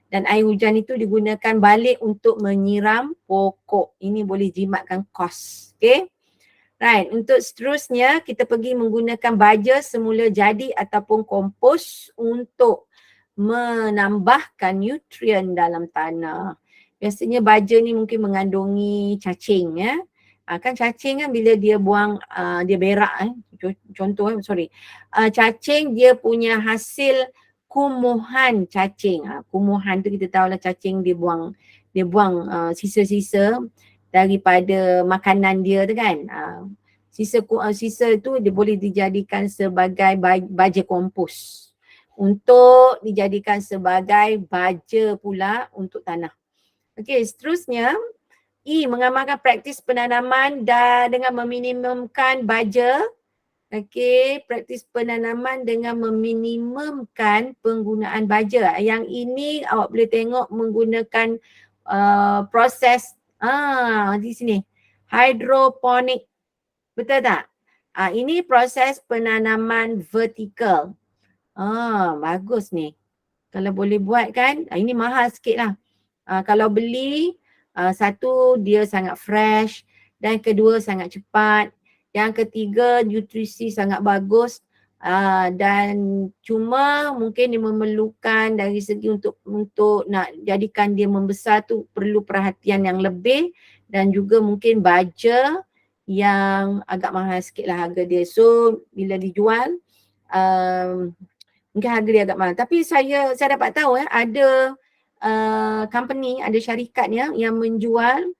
S1: Dan air hujan itu digunakan balik untuk menyiram pokok. Ini boleh jimatkan kos. Okay. Right, untuk seterusnya kita pergi menggunakan baja semula jadi ataupun kompos untuk menambahkan nutrien dalam tanah. Biasanya baja ni mungkin mengandungi cacing ya. Kan cacing kan bila dia buang dia berak contoh cacing dia punya hasil kumuhan cacing. Kumuhan tu kita tahulah cacing dia buang sisa-sisa daripada makanan dia tu kan. Sisa itu dia boleh dijadikan sebagai baja kompos untuk dijadikan sebagai baja pula untuk tanah. Okey, seterusnya mengamalkan praktis penanaman dan dengan meminimumkan baja. Okey, praktis penanaman dengan meminimumkan penggunaan baja. Yang ini awak boleh tengok menggunakan proses di sini hidroponik. Betul tak? Ini proses penanaman vertikal. Bagus ni. Kalau boleh buat kan, ini mahal sikit lah. Kalau beli, satu dia sangat fresh dan kedua sangat cepat. Yang ketiga nutrisi sangat bagus dan cuma mungkin dia memerlukan dari segi untuk nak jadikan dia membesar tu perlu perhatian yang lebih dan juga mungkin baja yang agak mahal sikit lah harga dia. So bila dijual mungkin harga dia agak mahal. Tapi saya dapat tahu ada company, ada syarikat yang menjual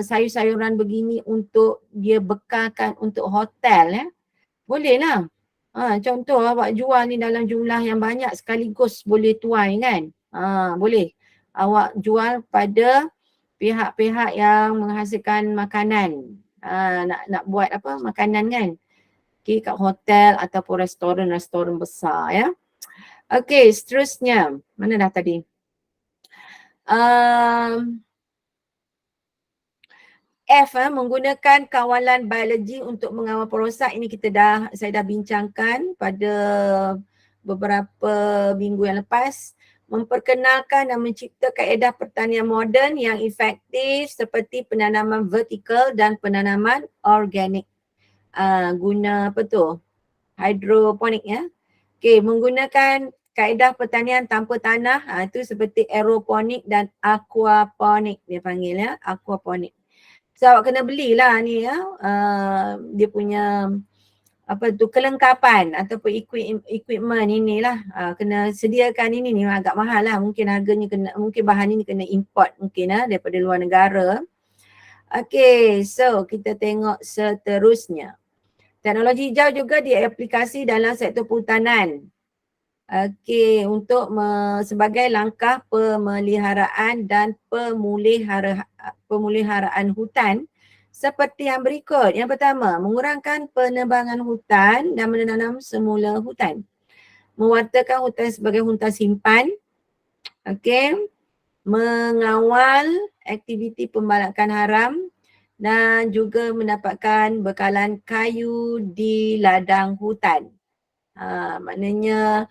S1: sayur-sayuran begini untuk dia bekalkan untuk hotel Boleh lah. Contoh awak jual ni dalam jumlah yang banyak sekaligus boleh tuai kan. Boleh. Awak jual pada pihak-pihak yang menghasilkan makanan. Nak buat apa makanan kan. Okay, kat hotel ataupun restoran besar ya. Okay, seterusnya. Mana dah tadi? Menggunakan kawalan biologi untuk mengawal perosak. Ini saya dah bincangkan pada beberapa minggu yang lepas. Memperkenalkan dan mencipta kaedah pertanian moden yang efektif seperti penanaman vertikal dan penanaman organik. Guna apa tu? Hidroponik ya. Okay, menggunakan kaedah pertanian tanpa tanah itu seperti aeroponik dan aquaponik dia panggil ya, aquaponik. So awak kena belilah ni ya, dia punya kelengkapan ataupun equipment inilah, kena sediakan ini ni agak mahal lah, mungkin harganya mungkin bahan ini kena import mungkin daripada luar negara. Okay, so kita tengok seterusnya. Teknologi hijau juga diaplikasi dalam sektor perhutanan. Okey, untuk sebagai langkah pemeliharaan dan pemeliharaan hutan seperti yang berikut. Yang pertama, mengurangkan penebangan hutan dan menanam semula hutan. Mewartakan hutan sebagai hutan simpan. Okey, mengawal aktiviti pembalakan haram dan juga mendapatkan bekalan kayu di ladang hutan. Maknanya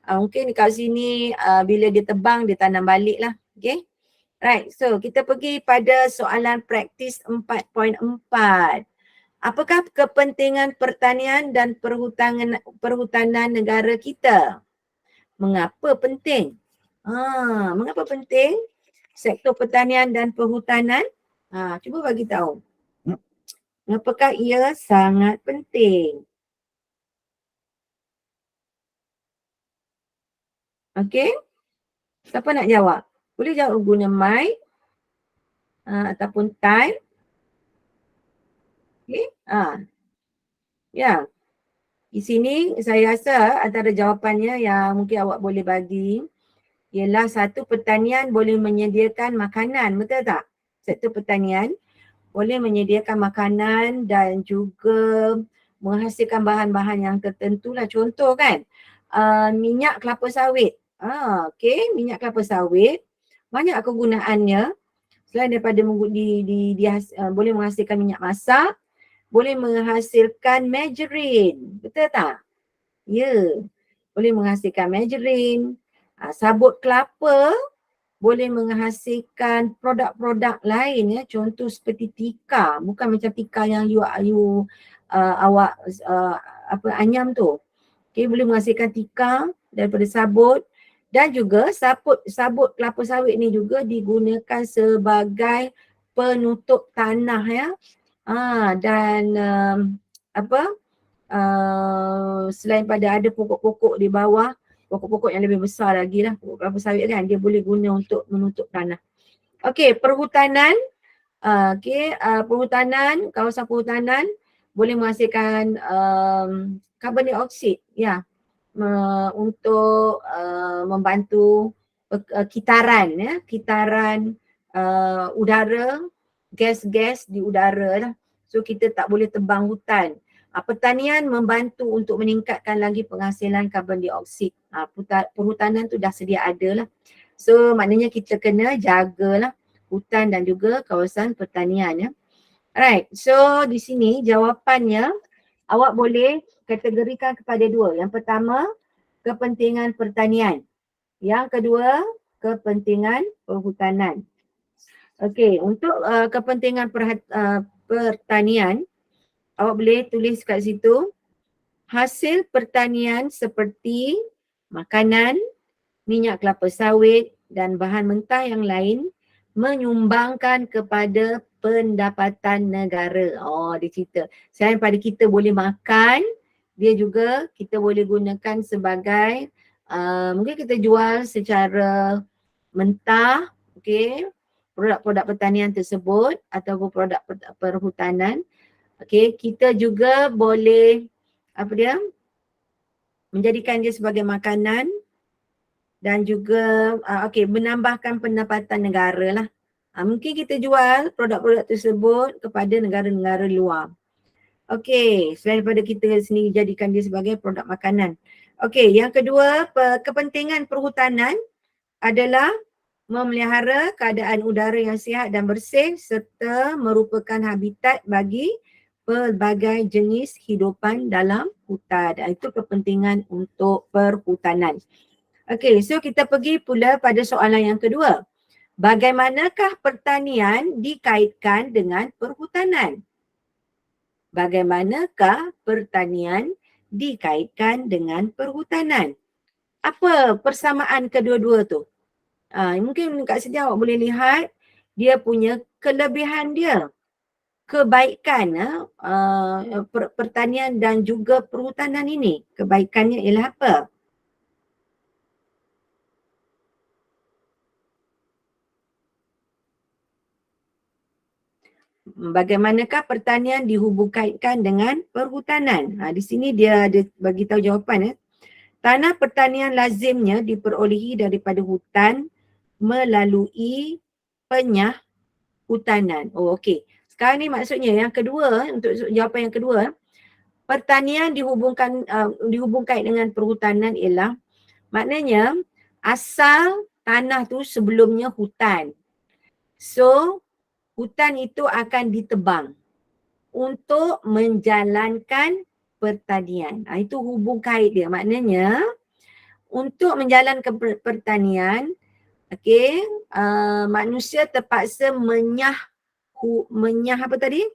S1: mungkin kat sini bila dia tebang dia tanam balik lah. Okay. Right, so kita pergi pada soalan praktis 4.4. Apakah kepentingan pertanian dan perhutanan negara kita? Mengapa penting? Mengapa penting sektor pertanian dan perhutanan? Cuba bagi tahu. Apakah ia sangat penting? Okey. Siapa nak jawab? Boleh jawab guna mic ataupun type. Okey. Ya. Di sini saya rasa antara jawapannya yang mungkin awak boleh bagi ialah satu, pertanian boleh menyediakan makanan, betul tak? Sektor pertanian boleh menyediakan makanan dan juga menghasilkan bahan-bahan yang tertentu lah. Contoh kan, minyak kelapa sawit. Okey, minyak kelapa sawit banyak kegunaannya selain daripada boleh menghasilkan minyak masak, boleh menghasilkan margarine, betul tak? Ya, boleh menghasilkan margarine, sabut kelapa boleh menghasilkan produk-produk lain ya, contoh seperti tika, bukan macam tika yang awak anyam tu. Okay, boleh menghasilkan tika daripada sabut dan juga sabut kelapa sawit ni juga digunakan sebagai penutup tanah ya. Dan selain pada ada pokok-pokok di bawah, pokok-pokok yang lebih besar lagi lah, pokok kelapa sawit kan, dia boleh guna untuk menutup tanah. Okey, perhutanan. Perhutanan, kawasan perhutanan boleh menghasilkan karbon dioksida ya, untuk membantu kitaran ya, kitaran udara, gas-gas di udara lah. So kita tak boleh tebang hutan. Pertanian membantu untuk meningkatkan lagi penghasilan karbon dioksida. Perhutanan tu dah sedia ada lah. So maknanya kita kena jagalah hutan dan juga kawasan pertanian ya. Alright, so di sini jawapannya awak boleh kategorikan kepada dua. Yang pertama, kepentingan pertanian. Yang kedua, kepentingan perhutanan. Okey, untuk kepentingan pertanian, awak boleh tulis kat situ, hasil pertanian seperti makanan, minyak kelapa sawit dan bahan mentah yang lain menyumbangkan kepada pendapatan negara. Dia cerita. Selain pada kita boleh makan, dia juga kita boleh gunakan sebagai mungkin kita jual secara mentah, okey, produk-produk pertanian tersebut ataupun produk perhutanan. Okey, kita juga boleh menjadikan dia sebagai makanan dan juga menambahkan pendapatan negara lah. Mungkin kita jual produk-produk tersebut kepada negara-negara luar. Okey, selain daripada kita sendiri jadikan dia sebagai produk makanan. Okey, yang kedua, kepentingan perhutanan adalah memelihara keadaan udara yang sihat dan bersih serta merupakan habitat bagi pelbagai jenis hidupan dalam hutan. Itu kepentingan untuk perhutanan. Okey, so kita pergi pula pada soalan yang kedua. Bagaimanakah pertanian dikaitkan dengan perhutanan? Bagaimanakah pertanian dikaitkan dengan perhutanan? Apa persamaan kedua-dua tu? Mungkin kat sini awak boleh lihat dia punya kelebihan dia, kebaikan pertanian dan juga perhutanan ini. Kebaikannya ialah apa? bagaimanakah pertanian dihubung-kaitkan dengan perhutanan? Di sini dia ada bagi tahu jawapan. Tanah pertanian lazimnya diperolehi daripada hutan melalui penyahhutanan. Oh, okey. Sekarang ni maksudnya yang kedua, untuk jawapan yang kedua, pertanian dihubungkan dengan perhutanan ialah maknanya asal tanah tu sebelumnya hutan. So, hutan itu akan ditebang untuk menjalankan pertanian. Itu hubung kait dia. Maknanya untuk menjalankan pertanian, okey, manusia terpaksa menyah apa tadi?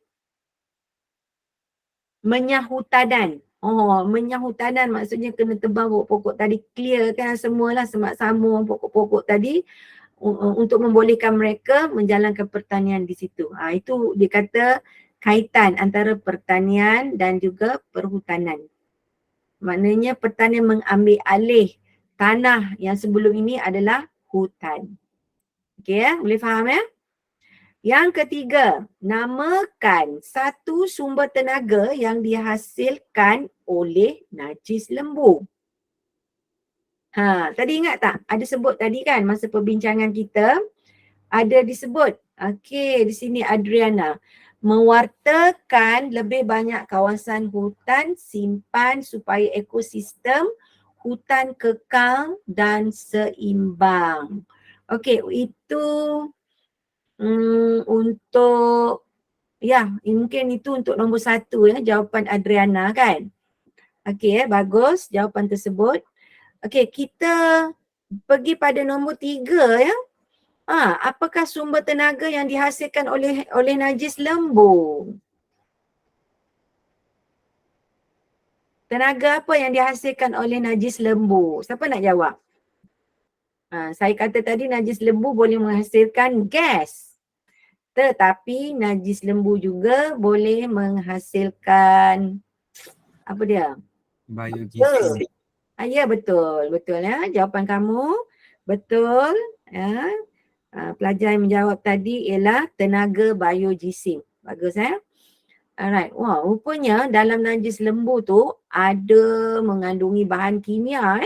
S1: Menyahhutanan. Menyahhutanan maksudnya kena tebang pokok-pokok tadi, clear kan semualah semak samur pokok-pokok tadi untuk membolehkan mereka menjalankan pertanian di situ. Itu dia kata kaitan antara pertanian dan juga perhutanan. Maknanya pertanian mengambil alih tanah yang sebelum ini adalah hutan. Okey ya, boleh faham ya? Yang ketiga, namakan satu sumber tenaga yang dihasilkan oleh najis lembu. Tadi ingat tak? Ada sebut tadi kan masa perbincangan kita, ada disebut. Okey, di sini Adriana. Mewartakan lebih banyak kawasan hutan simpan supaya ekosistem hutan kekal dan seimbang. Okey, itu untuk mungkin itu untuk nombor 1 ya, jawapan Adriana kan. Okey bagus jawapan tersebut. Okey, kita pergi pada nombor 3 ya. Apakah sumber tenaga yang dihasilkan oleh najis lembu? Tenaga apa yang dihasilkan oleh najis lembu? Siapa nak jawab? Saya kata tadi najis lembu boleh menghasilkan gas. Tetapi najis lembu juga boleh menghasilkan apa dia?
S3: Biodiesel.
S1: Ya betul. Betul ya. Jawapan kamu betul. Ya. Pelajar yang menjawab tadi ialah tenaga biogesim. Bagus ya. Alright. Wah, rupanya dalam najis lembu tu ada mengandungi bahan kimia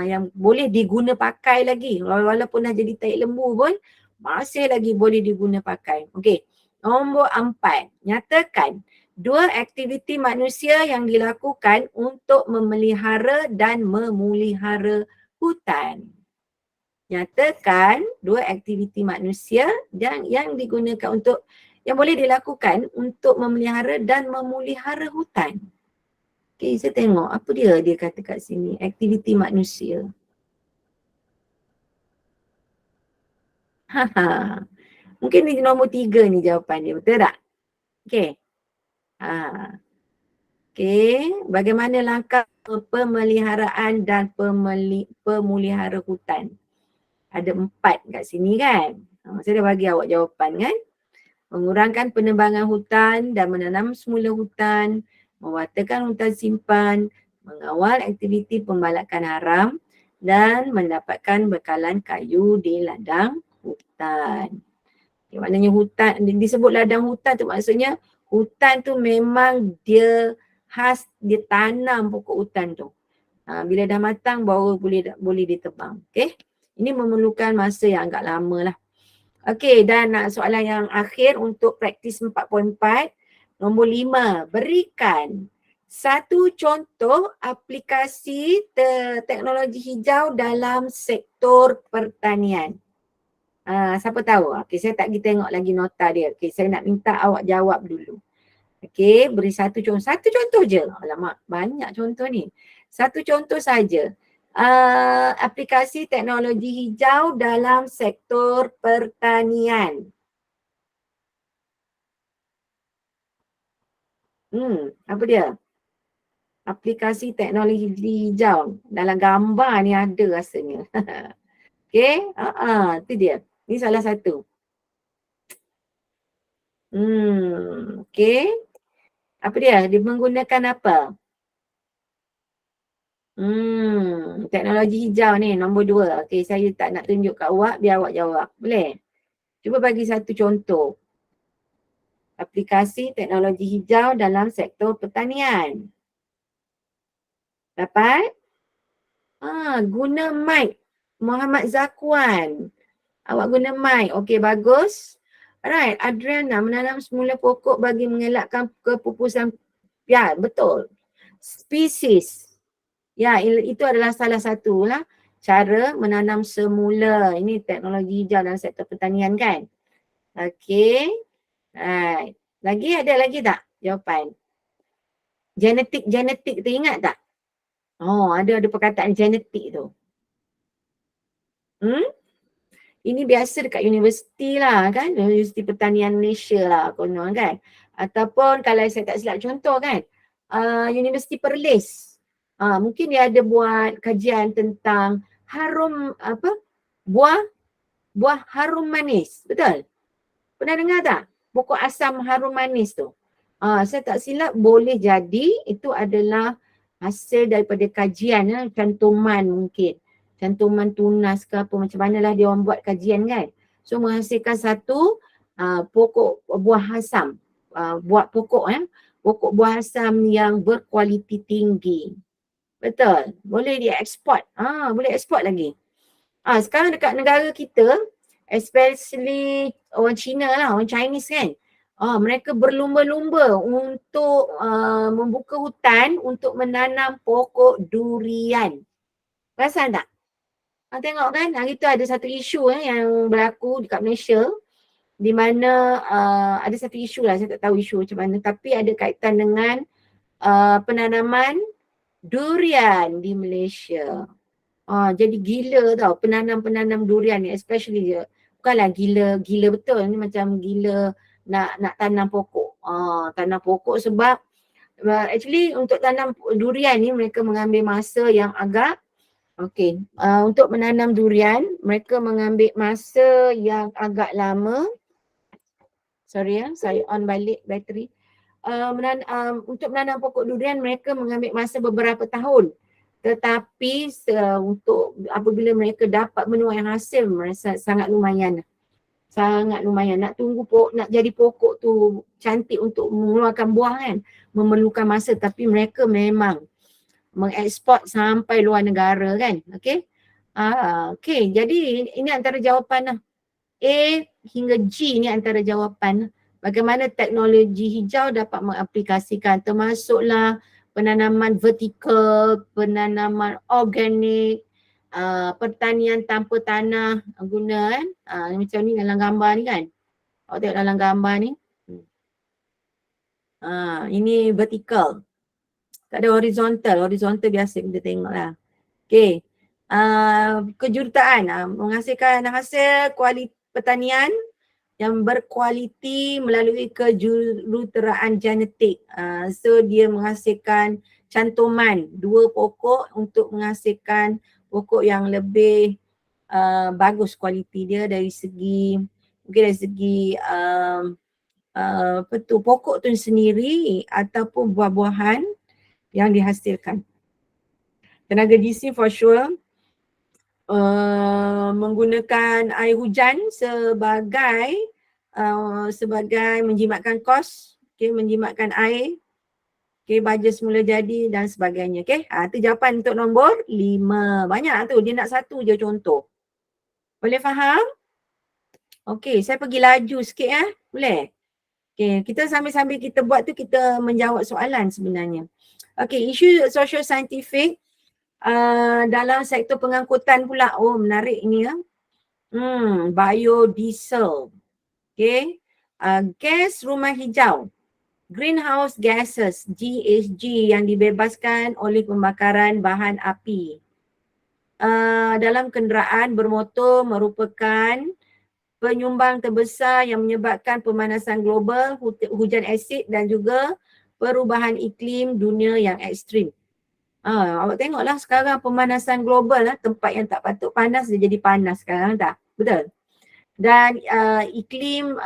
S1: yang boleh diguna pakai lagi. Walaupun dah jadi tahi lembu pun masih lagi boleh diguna pakai. Okey. Nombor 4. Nyatakan 2 aktiviti manusia yang dilakukan untuk memelihara dan memulihara hutan. Nyatakan 2 aktiviti manusia yang digunakan yang boleh dilakukan untuk memelihara dan memulihara hutan. Okey, saya tengok apa dia kata kat sini, aktiviti manusia. Mungkin di nombor 3 ni jawapan dia, betul tak? Okey. Okey, bagaimana langkah pemeliharaan dan pemulihara hutan? Ada 4 kat sini kan. Saya dah bagi awak jawapan kan. Mengurangkan penebangan hutan dan menanam semula hutan, mewartakan hutan simpan, mengawal aktiviti pembalakan haram dan mendapatkan bekalan kayu di ladang hutan. Maknanya hutan, disebut ladang hutan tu maksudnya hutan tu memang dia tanam pokok hutan tu. Bila dah matang baru boleh ditebang. Okey. Ini memerlukan masa yang agak lama lah. Okey, dan soalan yang akhir untuk praktis 4.4. Nombor 5, berikan satu contoh aplikasi teknologi hijau dalam sektor pertanian. Siapa tahu? Okey, saya tak pergi tengok lagi nota dia. Okey, saya nak minta awak jawab dulu. Okey, beri satu contoh. Satu contoh je. Alamak, banyak contoh ni. Satu contoh saja. Aplikasi teknologi hijau dalam sektor pertanian. Apa dia? Aplikasi teknologi hijau. Dalam gambar ni ada rasanya. Okey, itu dia. Ni salah satu. Okey. Apa dia? Dia menggunakan apa? Teknologi hijau ni nombor 2. Okey, saya tak nak tunjuk kat awak, biar awak jawab. Boleh? Cuba bagi satu contoh. Aplikasi teknologi hijau dalam sektor pertanian. Dapat? Guna mic. Muhammad Zakwan. Awak guna mic. Okey, bagus. Alright, Adriana, menanam semula pokok bagi mengelakkan kepupusan. Ya, betul. Spesies. Ya, itu adalah salah satu lah cara menanam semula. Ini teknologi hijau dalam sektor pertanian kan? Okey. Alright. Ada lagi tak jawapan? Genetik tu ingat tak? Ada perkataan genetik tu. Ini biasa dekat universiti lah kan, Universiti Pertanian Malaysia lah konon kan. Ataupun kalau saya tak silap contoh kan, Universiti Perlis. Mungkin dia ada buat kajian tentang buah harum manis, betul? Pernah dengar tak? Pokok asam harum manis tu. Saya tak silap boleh jadi itu adalah hasil daripada kajian, cantuman mungkin. Cantuman tunas ke apa, macam manalah dia orang buat kajian kan. So menghasilkan satu pokok buah asam. Pokok buah asam yang berkualiti tinggi. Betul. Boleh dia ekspor. Boleh ekspor lagi. Sekarang dekat negara kita, especially orang Cina lah, orang Chinese kan. Mereka berlumba-lumba untuk membuka hutan untuk menanam pokok durian. Perasan tak? Tengok kan, hari tu ada satu isu yang berlaku dekat Malaysia di mana ada satu isu lah, saya tak tahu isu macam mana, tapi ada kaitan dengan penanaman durian di Malaysia. Jadi gila tau penanam-penanam durian ni, especially bukanlah gila betul, ni macam gila nak tanam pokok. Tanam pokok sebab actually untuk tanam durian ni mereka mengambil masa yang agak untuk menanam durian mereka mengambil masa yang agak lama. Sorry saya on balik bateri. Untuk menanam pokok durian mereka mengambil masa beberapa tahun. Tetapi untuk apabila mereka dapat menuai hasil merasa sangat lumayan. Sangat lumayan. Nak tunggu nak jadi pokok tu cantik untuk mengeluarkan buah kan, memerlukan masa, tapi mereka memang mengeksport sampai luar negara kan. Okey, jadi ini antara jawapan lah. A hingga G ni antara jawapan. Bagaimana teknologi hijau dapat mengaplikasikan, termasuklah penanaman vertikal, penanaman organik, pertanian tanpa tanah guna kan. Macam ni dalam gambar ni kan. Awak tengok dalam gambar ni. Ini vertikal. Tak ada horizontal. Horizontal biasa kita tengok lah. Okey. Kejuruteraan menghasilkan hasil kualiti pertanian yang berkualiti melalui kejuruteraan genetik. So dia menghasilkan cantuman 2 pokok untuk menghasilkan pokok yang lebih bagus kualiti dia dari segi pokok tu sendiri ataupun buah-buahan yang dihasilkan. Tenaga DC for sure menggunakan air hujan sebagai menjimatkan kos, menjimatkan air, baja semula jadi dan sebagainya. Itu jawapan untuk nombor 5. Banyak tu, dia nak satu je contoh. Boleh faham? Saya pergi laju sikit boleh? Kita sambil-sambil kita buat tu kita menjawab soalan sebenarnya. Isu social scientific dalam sektor pengangkutan pula. Menarik ini biodiesel. Gas rumah hijau, greenhouse gases, GHG yang dibebaskan oleh pembakaran bahan api dalam kenderaan bermotor merupakan penyumbang terbesar yang menyebabkan pemanasan global, hujan asid dan juga perubahan iklim dunia yang ekstrim. Awak tengoklah sekarang pemanasan global tempat yang tak patut panas dia jadi panas sekarang tak? Betul? Dan iklim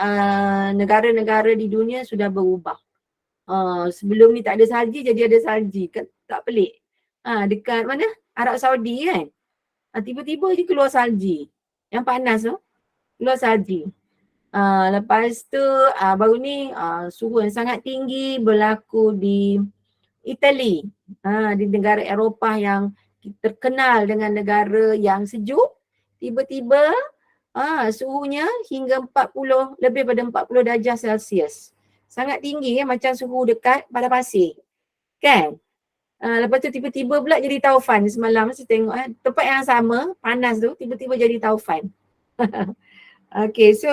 S1: negara-negara di dunia sudah berubah. Sebelum ni tak ada salji jadi ada salji. Tak pelik. Dekat mana? Arab Saudi kan? Tiba-tiba je keluar salji. Yang panas tu keluar salji. Lepas tu baru ni suhu yang sangat tinggi berlaku di Itali, di negara Eropah yang terkenal dengan negara yang sejuk. Tiba-tiba suhunya hingga 40, lebih pada 40 darjah Celsius. Sangat tinggi ya, macam suhu dekat pada pasir. Kan? Lepas tu tiba-tiba pula jadi taufan semalam. Saya tengok tempat yang sama, panas tu, tiba-tiba jadi taufan. Okay, so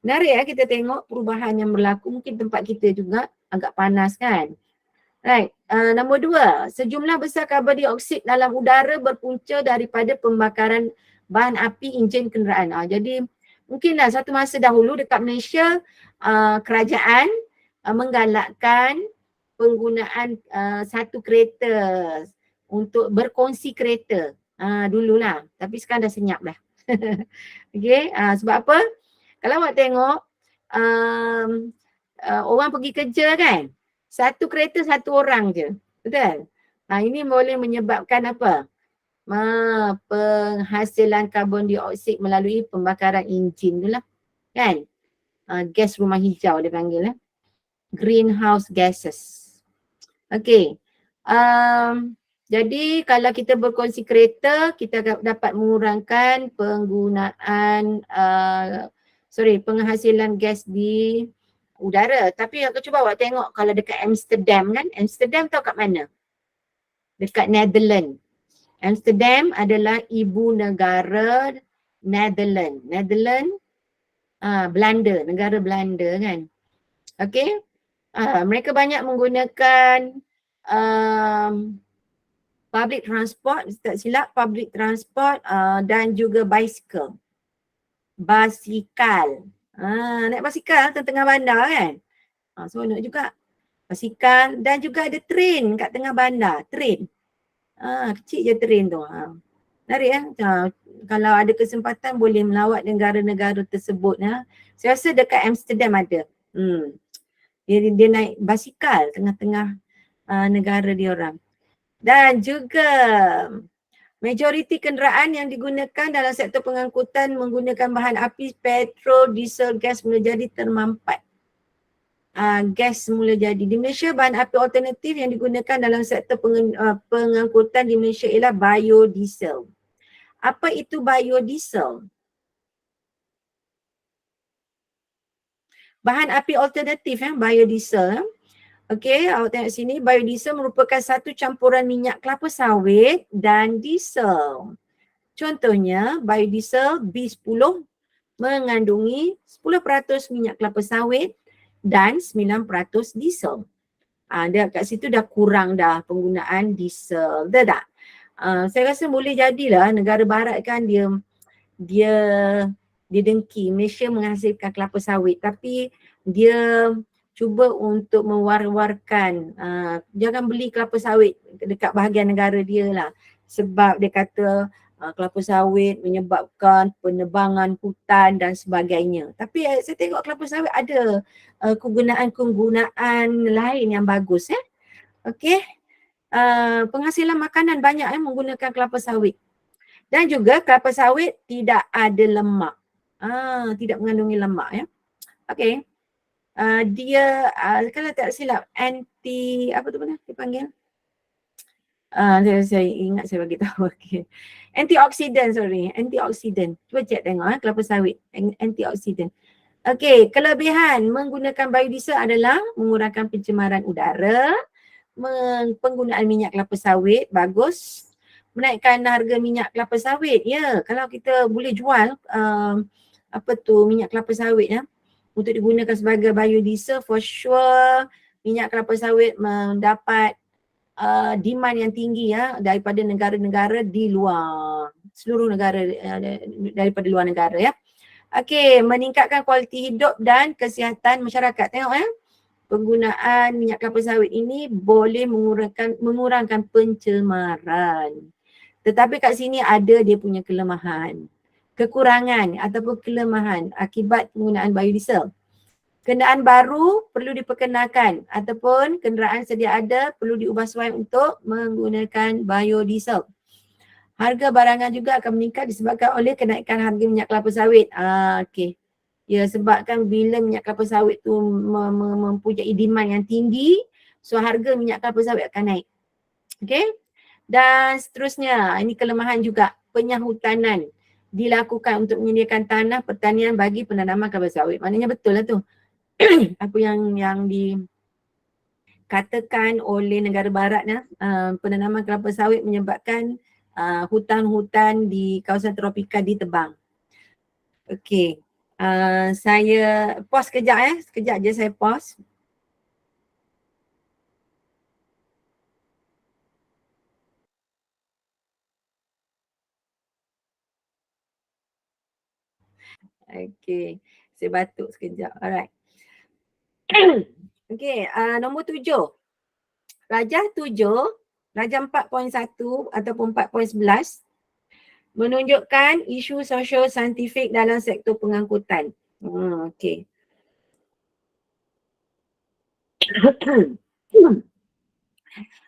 S1: menarik kita tengok perubahan yang berlaku. Mungkin tempat kita juga agak panas kan. Right, nombor 2, sejumlah besar karbon dioksida dalam udara berpunca daripada pembakaran bahan api enjin kenderaan. Jadi mungkinlah satu masa dahulu dekat Malaysia kerajaan menggalakkan penggunaan satu kereta untuk berkongsi kereta dululah, tapi sekarang dah senyap dah. Okay, sebab apa? Kalau awak tengok orang pergi kerja kan, satu kereta satu orang je, betul? Ini boleh menyebabkan apa? Penghasilan karbon dioksida melalui pembakaran enjin tu lah, kan? Gas rumah hijau dia panggil greenhouse gases. Okay. Jadi kalau kita berkongsi kereta, kita dapat mengurangkan penggunaan penghasilan gas di udara. Tapi aku cuba awak tengok kalau dekat Amsterdam kan, Amsterdam tahu kat mana? Dekat Netherlands. Amsterdam adalah ibu negara Netherlands. Netherlands Belanda, negara Belanda kan. Okay. Mereka banyak menggunakan public transport, tak silap public transport dan juga basikal. Naik basikal tengah bandar kan. Seronok juga. Basikal dan juga ada train kat tengah bandar, train. Kecil je train tu. Menarik kalau ada kesempatan boleh melawat negara-negara tersebut. Saya rasa dekat Amsterdam ada. Dia naik basikal tengah-tengah negara dia orang. Dan juga majoriti kenderaan yang digunakan dalam sektor pengangkutan menggunakan bahan api petrol, diesel, gas mula jadi termampat. Gas mula jadi. Di Malaysia bahan api alternatif yang digunakan dalam sektor pengangkutan di Malaysia ialah biodiesel. Apa itu biodiesel? Bahan api alternatif biodiesel. Okey, awak tengok sini, biodiesel merupakan satu campuran minyak kelapa sawit dan diesel. Contohnya, biodiesel B10 mengandungi 10% minyak kelapa sawit dan 9% diesel. Dia kat situ dah kurang dah penggunaan diesel. Dah tak? Saya rasa boleh jadilah negara barat kan dia dengki Malaysia menghasilkan kelapa sawit, tapi dia cuba untuk mewar-warkan jangan beli kelapa sawit dekat bahagian negara dia lah, sebab dia kata kelapa sawit menyebabkan penebangan hutan dan sebagainya. Tapi saya tengok kelapa sawit ada kegunaan-kegunaan lain yang bagus Okey. Penghasilan makanan banyak menggunakan kelapa sawit. Dan juga kelapa sawit tidak ada lemak. Tidak mengandungi lemak Okey. Dia kalau tak silap anti apa tu dia panggil? Saya ingat saya bagi tahu. Okey. Antioksidan. Cuba cek tengok kelapa sawit antioksidan. Okey, kelebihan menggunakan biodiesel adalah mengurangkan pencemaran udara, penggunaan minyak kelapa sawit bagus, menaikkan harga minyak kelapa sawit. Kalau kita boleh jual minyak kelapa sawit untuk digunakan sebagai biodiesel, for sure minyak kelapa sawit mendapat demand yang tinggi daripada negara-negara di luar, seluruh negara daripada luar negara Okey, meningkatkan kualiti hidup dan kesihatan masyarakat. Tengok penggunaan minyak kelapa sawit ini boleh mengurangkan pencemaran. Tetapi kat sini ada dia punya kelemahan, kekurangan ataupun kelemahan akibat penggunaan biodiesel. Kenderaan baru perlu diperkenalkan ataupun kenderaan sedia ada perlu diubah suai untuk menggunakan biodiesel. Harga barangan juga akan meningkat disebabkan oleh kenaikan harga minyak kelapa sawit. Okey. Ya, sebabkan bila minyak kelapa sawit tu mempunyai demand yang tinggi, so harga minyak kelapa sawit akan naik. Okay. Dan seterusnya, ini kelemahan juga, penyahutanan dilakukan untuk menyediakan tanah pertanian bagi penanaman kelapa sawit. Maknanya betul lah tu. Apa yang dikatakan oleh negara barat penanaman kelapa sawit menyebabkan hutan-hutan di kawasan tropika ditebang. Okey. Saya pause kejap sekejap je saya pause. Okey, saya batuk sekejap. Alright. Okey, nombor 7. Rajah 7, Rajah 4.1 ataupun 4.11 menunjukkan isu sosio saintifik dalam sektor pengangkutan. Okey.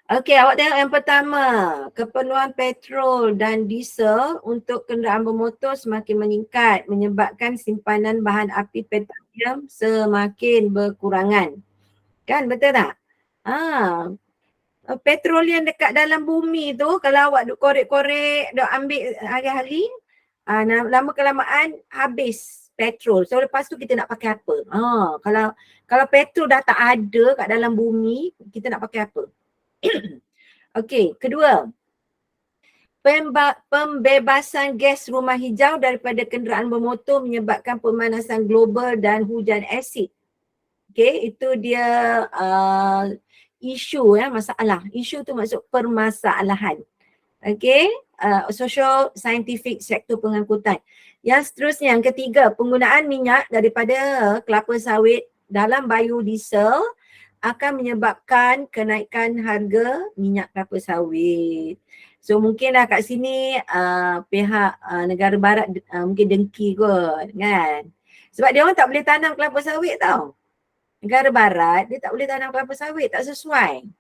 S1: Okey, awak tengok yang pertama. Keperluan petrol dan diesel untuk kenderaan bermotor semakin meningkat menyebabkan simpanan bahan api petroleum semakin berkurangan. Kan, betul tak? Petrol yang dekat dalam bumi tu kalau awak duk korek-korek, duk ambil hari-hari, lama kelamaan habis petrol. So lepas tu kita nak pakai apa? Kalau petrol dah tak ada kat dalam bumi, kita nak pakai apa? Okey, kedua. Pembebasan gas rumah hijau daripada kenderaan bermotor menyebabkan pemanasan global dan hujan asid. Okey, itu dia isu masalah. Isu tu maksud permasalahan. Okey, social scientific sektor pengangkutan. Yang seterusnya, yang ketiga, penggunaan minyak daripada kelapa sawit dalam biodiesel akan menyebabkan kenaikan harga minyak kelapa sawit. So mungkinlah kat sini pihak negara barat mungkin dengki kot kan. Sebab dia orang tak boleh tanam kelapa sawit tau. Negara barat dia tak boleh tanam kelapa sawit, tak sesuai.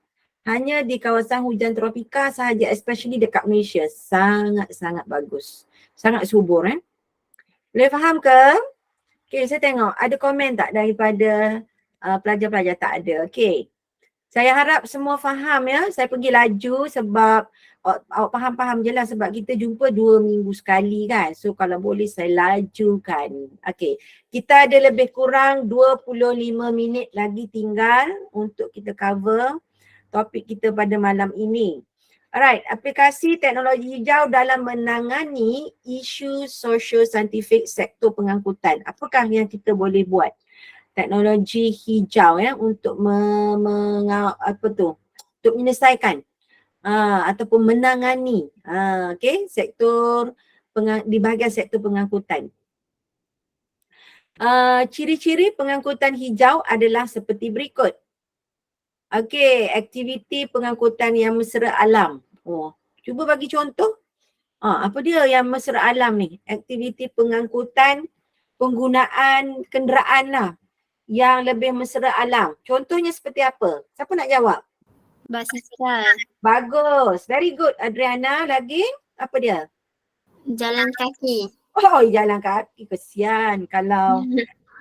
S1: Hanya di kawasan hujan tropika sahaja, especially dekat Malaysia. Sangat-sangat bagus. Sangat subur Boleh faham ke? Okay, saya tengok ada komen tak daripada pelajar-pelajar? Tak ada. Okay. Saya harap semua faham Saya pergi laju sebab awak faham-faham je lah sebab kita jumpa 2 minggu sekali kan. So kalau boleh saya lajukan. Okay. Kita ada lebih kurang 25 minit lagi tinggal untuk kita cover topik kita pada malam ini. Alright, aplikasi teknologi hijau dalam menangani isu sosio-saintifik sektor pengangkutan. Apakah yang kita boleh buat? Teknologi hijau untuk untuk menyelesaikan ataupun menangani sektor di bahagian sektor pengangkutan. Ciri-ciri pengangkutan hijau adalah seperti berikut. Okey, aktiviti pengangkutan yang mesra alam. Cuba bagi contoh. Apa dia yang mesra alam ni? Aktiviti pengangkutan penggunaan kenderaan lah yang lebih mesra alam. Contohnya seperti apa? Siapa nak jawab?
S2: Basikal.
S1: Bagus. Very good Adriana. Lagi? Apa dia?
S2: Jalan kaki.
S1: Jalan kaki. Kesian kalau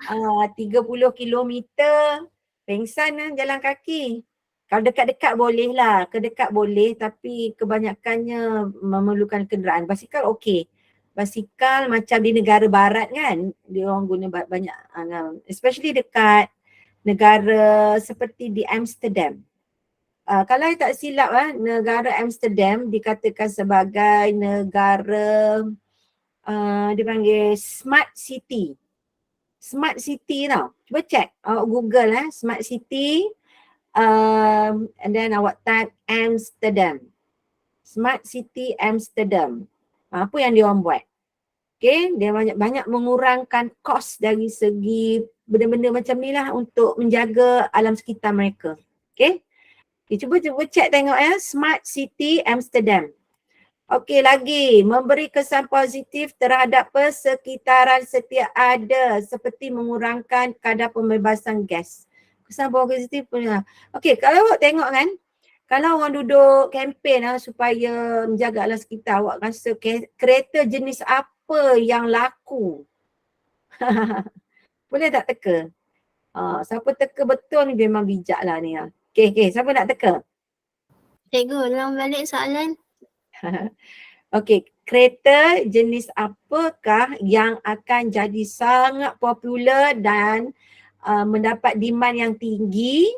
S1: 30 kilometer pengsan jalan kaki. Kalau dekat-dekat boleh lah. Kedekat boleh tapi kebanyakannya memerlukan kenderaan. Basikal okey. Basikal macam di negara barat kan. Dia orang guna banyak. Especially dekat negara seperti di Amsterdam. Kalau saya tak silap negara Amsterdam dikatakan sebagai negara dipanggil smart city. Smart city tau. Cuba check. Awak Google smart city and then awak type Amsterdam. Smart city Amsterdam. Apa yang dia orang buat? Okay, dia banyak mengurangkan kos dari segi benda-benda macam ni lah untuk menjaga alam sekitar mereka. Okay, cuba check tengok Smart City Amsterdam. Okey, lagi memberi kesan positif terhadap persekitaran setiap ada seperti mengurangkan kadar pembebasan gas. Kesan positif punya. Okey, kalau awak tengok kan, kalau orang duduk kempen supaya menjaga alam sekitar, awak rasa kereta jenis apa yang laku? Boleh tak teka? Siapa teka betul ni memang bijak lah ni. Okay, siapa nak teka?
S2: Cikgu, ulang balik soalan.
S1: Okey, kereta jenis apakah yang akan jadi sangat popular dan mendapat demand yang tinggi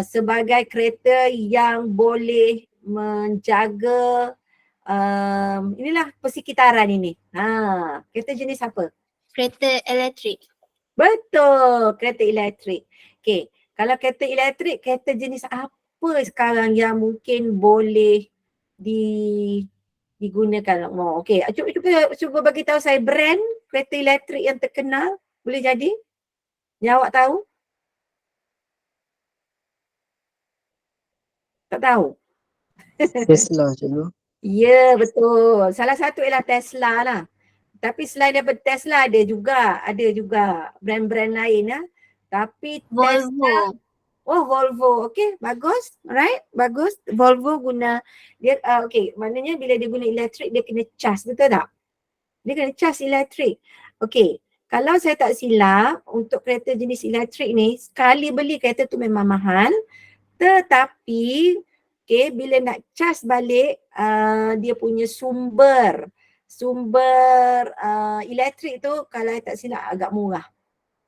S1: sebagai kereta yang boleh menjaga inilah persekitaran ini. Kereta jenis apa?
S2: Kereta elektrik.
S1: Betul, kereta elektrik. Okey, kalau kereta elektrik, kereta jenis apa sekarang yang mungkin boleh digunakan? Okey, cuba bagi tahu saya brand kereta elektrik yang terkenal, boleh jadi? Yang awak tahu? Tak tahu?
S4: Tesla cikgu.
S1: Ya, betul. Salah satu ialah Tesla lah. Tapi selain daripada Tesla ada juga brand-brand lain lah. Tapi Tesla, Volvo. Okey, bagus. Alright, bagus. Volvo guna dia okey, maknanya bila dia guna elektrik dia kena cas, betul tak? Dia kena cas elektrik. Okey, kalau saya tak silap untuk kereta jenis elektrik ni, sekali beli kereta tu memang mahal. Tetapi bila nak cas balik dia punya sumber elektrik tu kalau tak silap agak murah.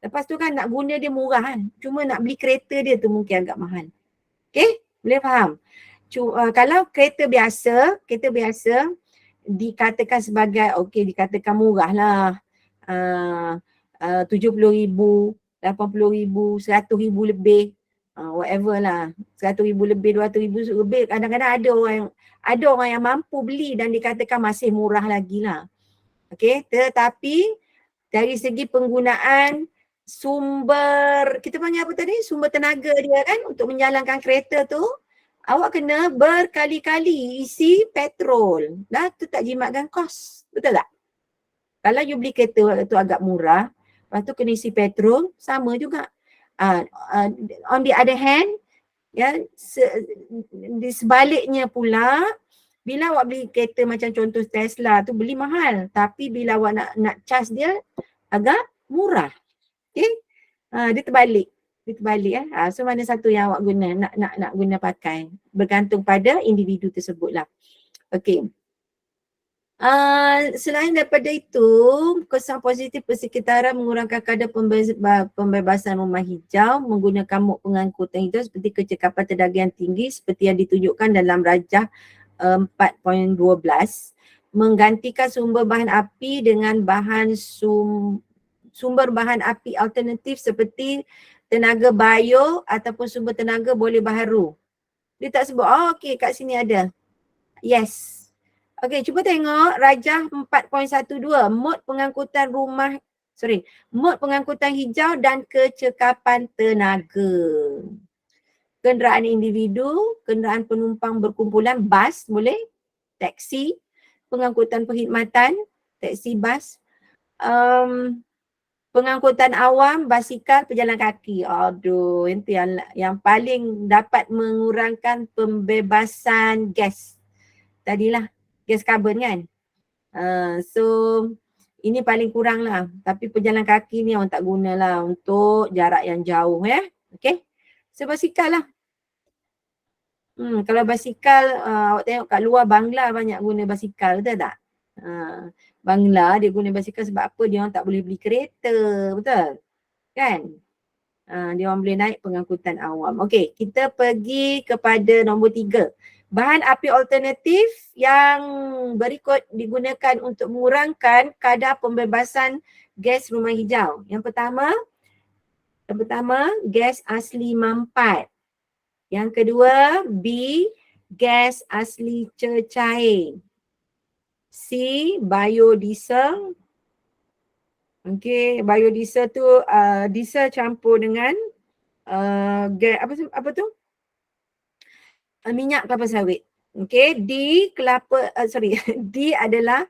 S1: Lepas tu kan nak guna dia murah kan. Cuma nak beli kereta dia tu mungkin agak mahal. Okay? Boleh faham? Kalau kereta biasa dikatakan sebagai dikatakan murah lah. 70,000, 80,000, 100,000 lebih. Whatever lah. 100,000 lebih, 200,000 lebih. Kadang-kadang ada orang yang mampu beli dan dikatakan masih murah lagi lah. Okay? Tetapi dari segi penggunaan sumber, kita panggil apa tadi? Sumber tenaga dia kan untuk menjalankan kereta tu, awak kena berkali-kali isi petrol. Dah tu tak jimatkan kos. Betul tak? Kalau you beli kereta tu agak murah, lepas tu kena isi petrol, sama juga. On the other hand, di sebaliknya pula, bila awak beli kereta macam contoh Tesla tu beli mahal, tapi bila awak nak charge dia agak murah. Okay? Dia terbalik. So mana satu yang awak guna, nak guna pakai. Bergantung pada individu tersebut lah. Okay. Selain daripada itu, kesan positif persekitaran mengurangkan kadar pembebasan rumah hijau menggunakan mod pengangkutan hijau seperti kecekapan tenaga yang tinggi seperti yang ditunjukkan dalam rajah 4.12, menggantikan sumber bahan api dengan sumber bahan api alternatif seperti tenaga bio ataupun sumber tenaga boleh baharu. Dia tak sebut, kat sini ada. Yes. Okey, cuba tengok rajah 4.12, mod pengangkutan hijau dan kecekapan tenaga. Kenderaan individu, kenderaan penumpang berkumpulan, bas boleh, taksi, pengangkutan perkhidmatan, taksi bas, pengangkutan awam, basikal, pejalan kaki. Aduh, itu yang paling dapat mengurangkan pembebasan gas. Tadilah gas karbon kan. So ini paling kurang lah. Tapi pejalan kaki ni orang tak guna lah untuk jarak yang jauh ya. Okay. So basikal lah. Kalau basikal awak tengok kat luar Bangla banyak guna basikal, betul tak? Bangla dia guna basikal sebab apa? Dia orang tak boleh beli kereta, betul? Kan? Dia orang boleh naik pengangkutan awam. Okey, kita pergi kepada nombor 3. Bahan api alternatif yang berikut digunakan untuk mengurangkan kadar pembebasan gas rumah hijau. Yang pertama gas asli mampat. Yang kedua, B, gas asli cecair. C, biodiesel. Okey, biodiesel tu diesel campur dengan gas apa tu? Minyak kelapa sawit. Okey, D adalah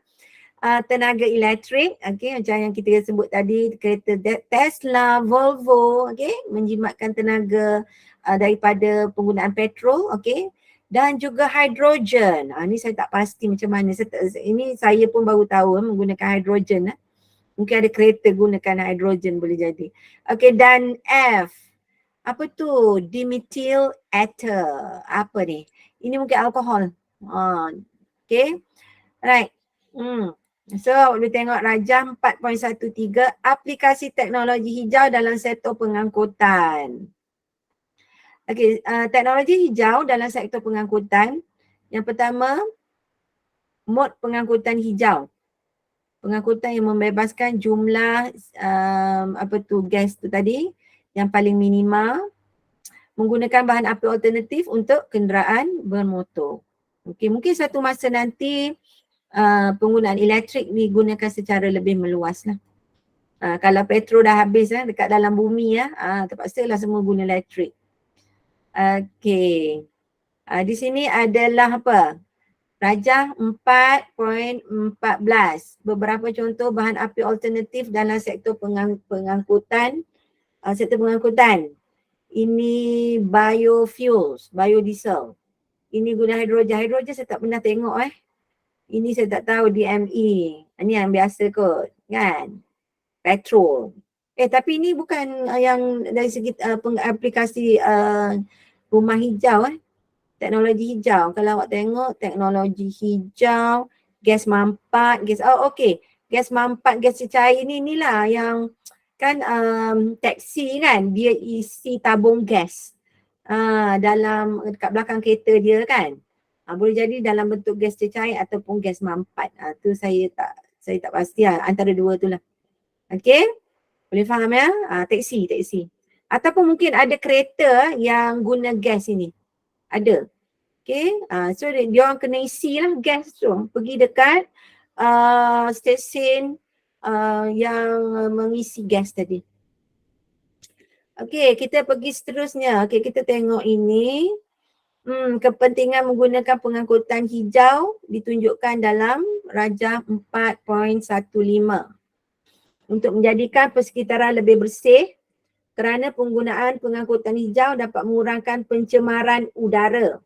S1: tenaga elektrik. Okey, macam yang kita sebut tadi, kereta Tesla, Volvo, okey, menjimatkan tenaga daripada penggunaan petrol, okey. Dan juga hidrogen. Ni saya tak pasti macam mana. Ini saya pun baru tahu menggunakan hidrogen. Mungkin ada kereta gunakan hidrogen boleh jadi. Okey, dan F. Apa tu? Dimethyl ether. Apa ni? Ini mungkin alkohol. Okay. Right. So boleh tengok rajah 4.13 aplikasi teknologi hijau dalam sektor pengangkutan. Okey, teknologi hijau dalam sektor pengangkutan. Yang pertama, mod pengangkutan hijau. Pengangkutan yang membebaskan jumlah gas tu tadi yang paling minima, menggunakan bahan api alternatif untuk kenderaan bermotor. Okey, mungkin satu masa nanti penggunaan elektrik digunakan secara lebih meluas lah. Kalau petrol dah habis dekat dalam bumi terpaksalah semua guna elektrik. Okey. Di sini adalah apa? Rajah 4.14. Beberapa contoh bahan api alternatif dalam sektor pengangkutan. Sektor pengangkutan. Ini biofuels, biodiesel. Ini guna hidrogen. Hidrogen saya tak pernah tengok Ini saya tak tahu DME. Ini yang biasa kot kan. Petrol. Tapi ini bukan yang dari segi aplikasi rumah hijau teknologi hijau. Kalau awak tengok teknologi hijau, gas mampat, gas mampat, gas cecair inilah yang kan taksi kan dia isi tabung gas dalam dekat belakang kereta dia kan. Boleh jadi dalam bentuk gas cecair ataupun gas mampat. Tu saya tak pasti antara dua tu lah. Okey? Boleh faham ya? Taksi. Ataupun mungkin ada kereta yang guna gas ini. Ada. Okay, so dia orang kena isi lah gas tu. Pergi dekat stesen yang mengisi gas tadi. Okay, kita pergi seterusnya. Okay, kita tengok ini. Kepentingan menggunakan pengangkutan hijau ditunjukkan dalam rajah 4.15. Untuk menjadikan persekitaran lebih bersih kerana penggunaan pengangkutan hijau dapat mengurangkan pencemaran udara.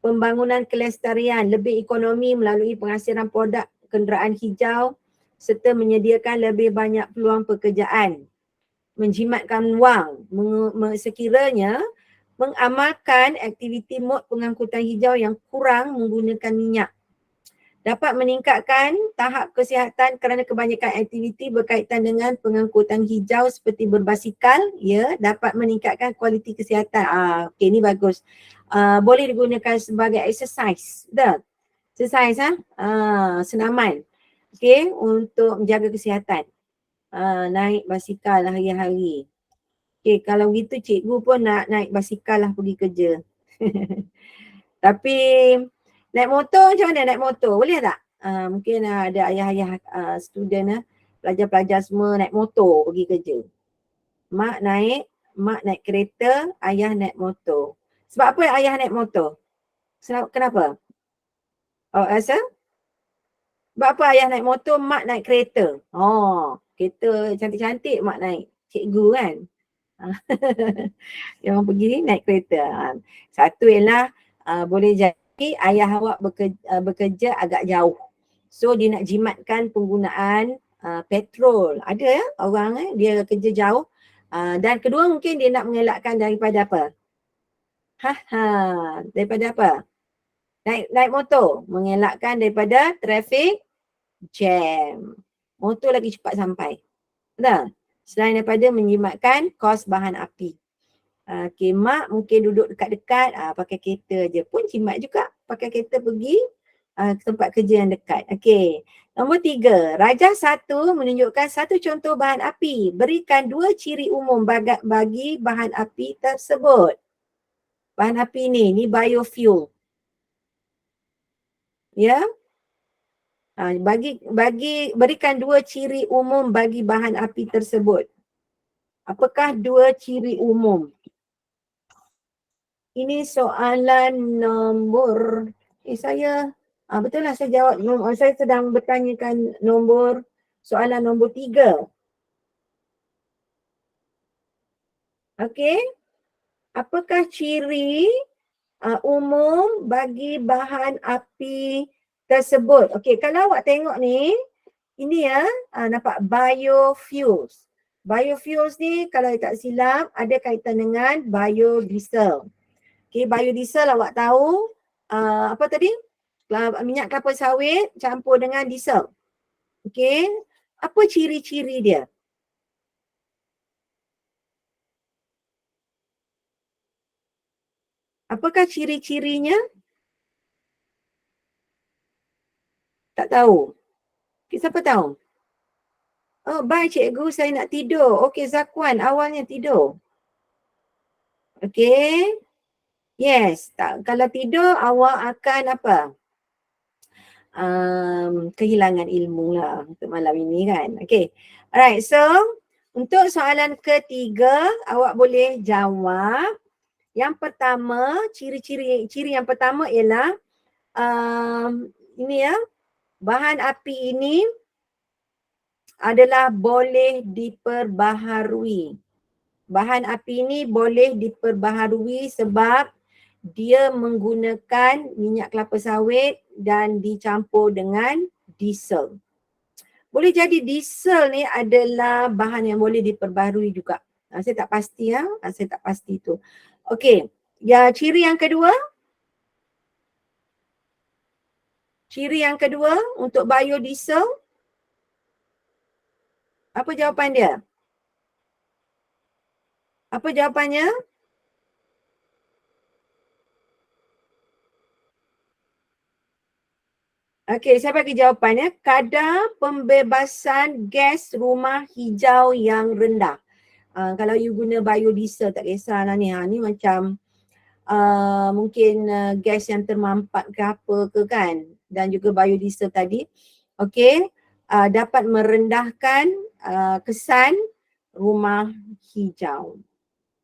S1: Pembangunan kelestarian lebih ekonomi melalui penghasilan produk kenderaan hijau serta menyediakan lebih banyak peluang pekerjaan. Menjimatkan wang sekiranya mengamalkan aktiviti mod pengangkutan hijau yang kurang menggunakan minyak. Dapat meningkatkan tahap kesihatan kerana kebanyakan aktiviti berkaitan dengan pengangkutan hijau seperti berbasikal, dapat meningkatkan kualiti kesihatan. Okey, ni bagus. Boleh digunakan sebagai exercise. Exercise senaman. Okey, untuk menjaga kesihatan. Naik basikal hari-hari. Okey, kalau gitu cikgu pun nak naik basikal lah pergi kerja. Tapi naik motor macam mana naik motor? Boleh tak? Mungkin ada ayah-ayah student pelajar-pelajar semua naik motor pergi kerja. Mak naik kereta, ayah naik motor. Sebab apa ayah naik motor? Kenapa? Awak rasa? Sebab apa ayah naik motor, mak naik kereta? Kereta cantik-cantik mak naik. Cikgu kan? Yang pergi ni naik kereta. Satu ialah boleh jadi ayah awak bekerja agak jauh. So dia nak jimatkan penggunaan petrol. Ada orang dia kerja jauh. Dan kedua mungkin dia nak mengelakkan daripada apa? Daripada apa? Naik motor. Mengelakkan daripada traffic jam. Motor lagi cepat sampai. Betul? Selain daripada menjimatkan kos bahan api. Okay, mak mungkin duduk dekat-dekat, pakai kereta je pun jimat juga. Pakai kereta pergi ke tempat kerja yang dekat. Okay. Nombor 3, rajah 1 menunjukkan satu contoh bahan api. Berikan 2 ciri umum bagi bahan api tersebut. Bahan api ni biofuel. Ya. Berikan 2 ciri umum bagi bahan api tersebut. Apakah 2 ciri umum? Ini soalan nombor saya betul lah saya jawab. Saya sedang bertanyakan soalan nombor 3. Okey. Apakah ciri umum bagi bahan api tersebut? Okey, kalau awak tengok ni ini ya, nampak biofuels. Biofuels ni kalau tak silap ada kaitan dengan biodiesel. Okay, biodiesel awak tahu apa tadi? Minyak kelapa sawit campur dengan diesel. Okay, apa ciri-ciri dia? Apakah ciri-cirinya? Tak tahu. Okay, siapa tahu? Oh, bye cikgu, saya nak tidur. Okey, Zakwan awalnya tidur. Okey. Yes, kalau tidur awak akan apa? Kehilangan ilmu lah untuk malam ini kan. Okey. Alright, so untuk soalan ketiga, awak boleh jawab. Yang pertama, ciri yang pertama ialah ini ya, bahan api ini adalah boleh diperbaharui. Bahan api ini boleh diperbaharui sebab dia menggunakan minyak kelapa sawit dan dicampur dengan diesel. Boleh jadi diesel ni adalah bahan yang boleh diperbaharui juga. Saya tak pasti ya, saya tak pasti tu. Okey, ya ciri yang kedua. Ciri yang kedua untuk biodiesel. Apa jawapan dia? Apa jawapannya? Okey, saya bagi jawapannya. Kadar pembebasan gas rumah hijau yang rendah. Kalau you guna biodiesel tak kisahlah ni. Ni macam mungkin gas yang termampat ke apa ke kan. Dan juga biodiesel tadi. Okey, dapat merendahkan kesan rumah hijau.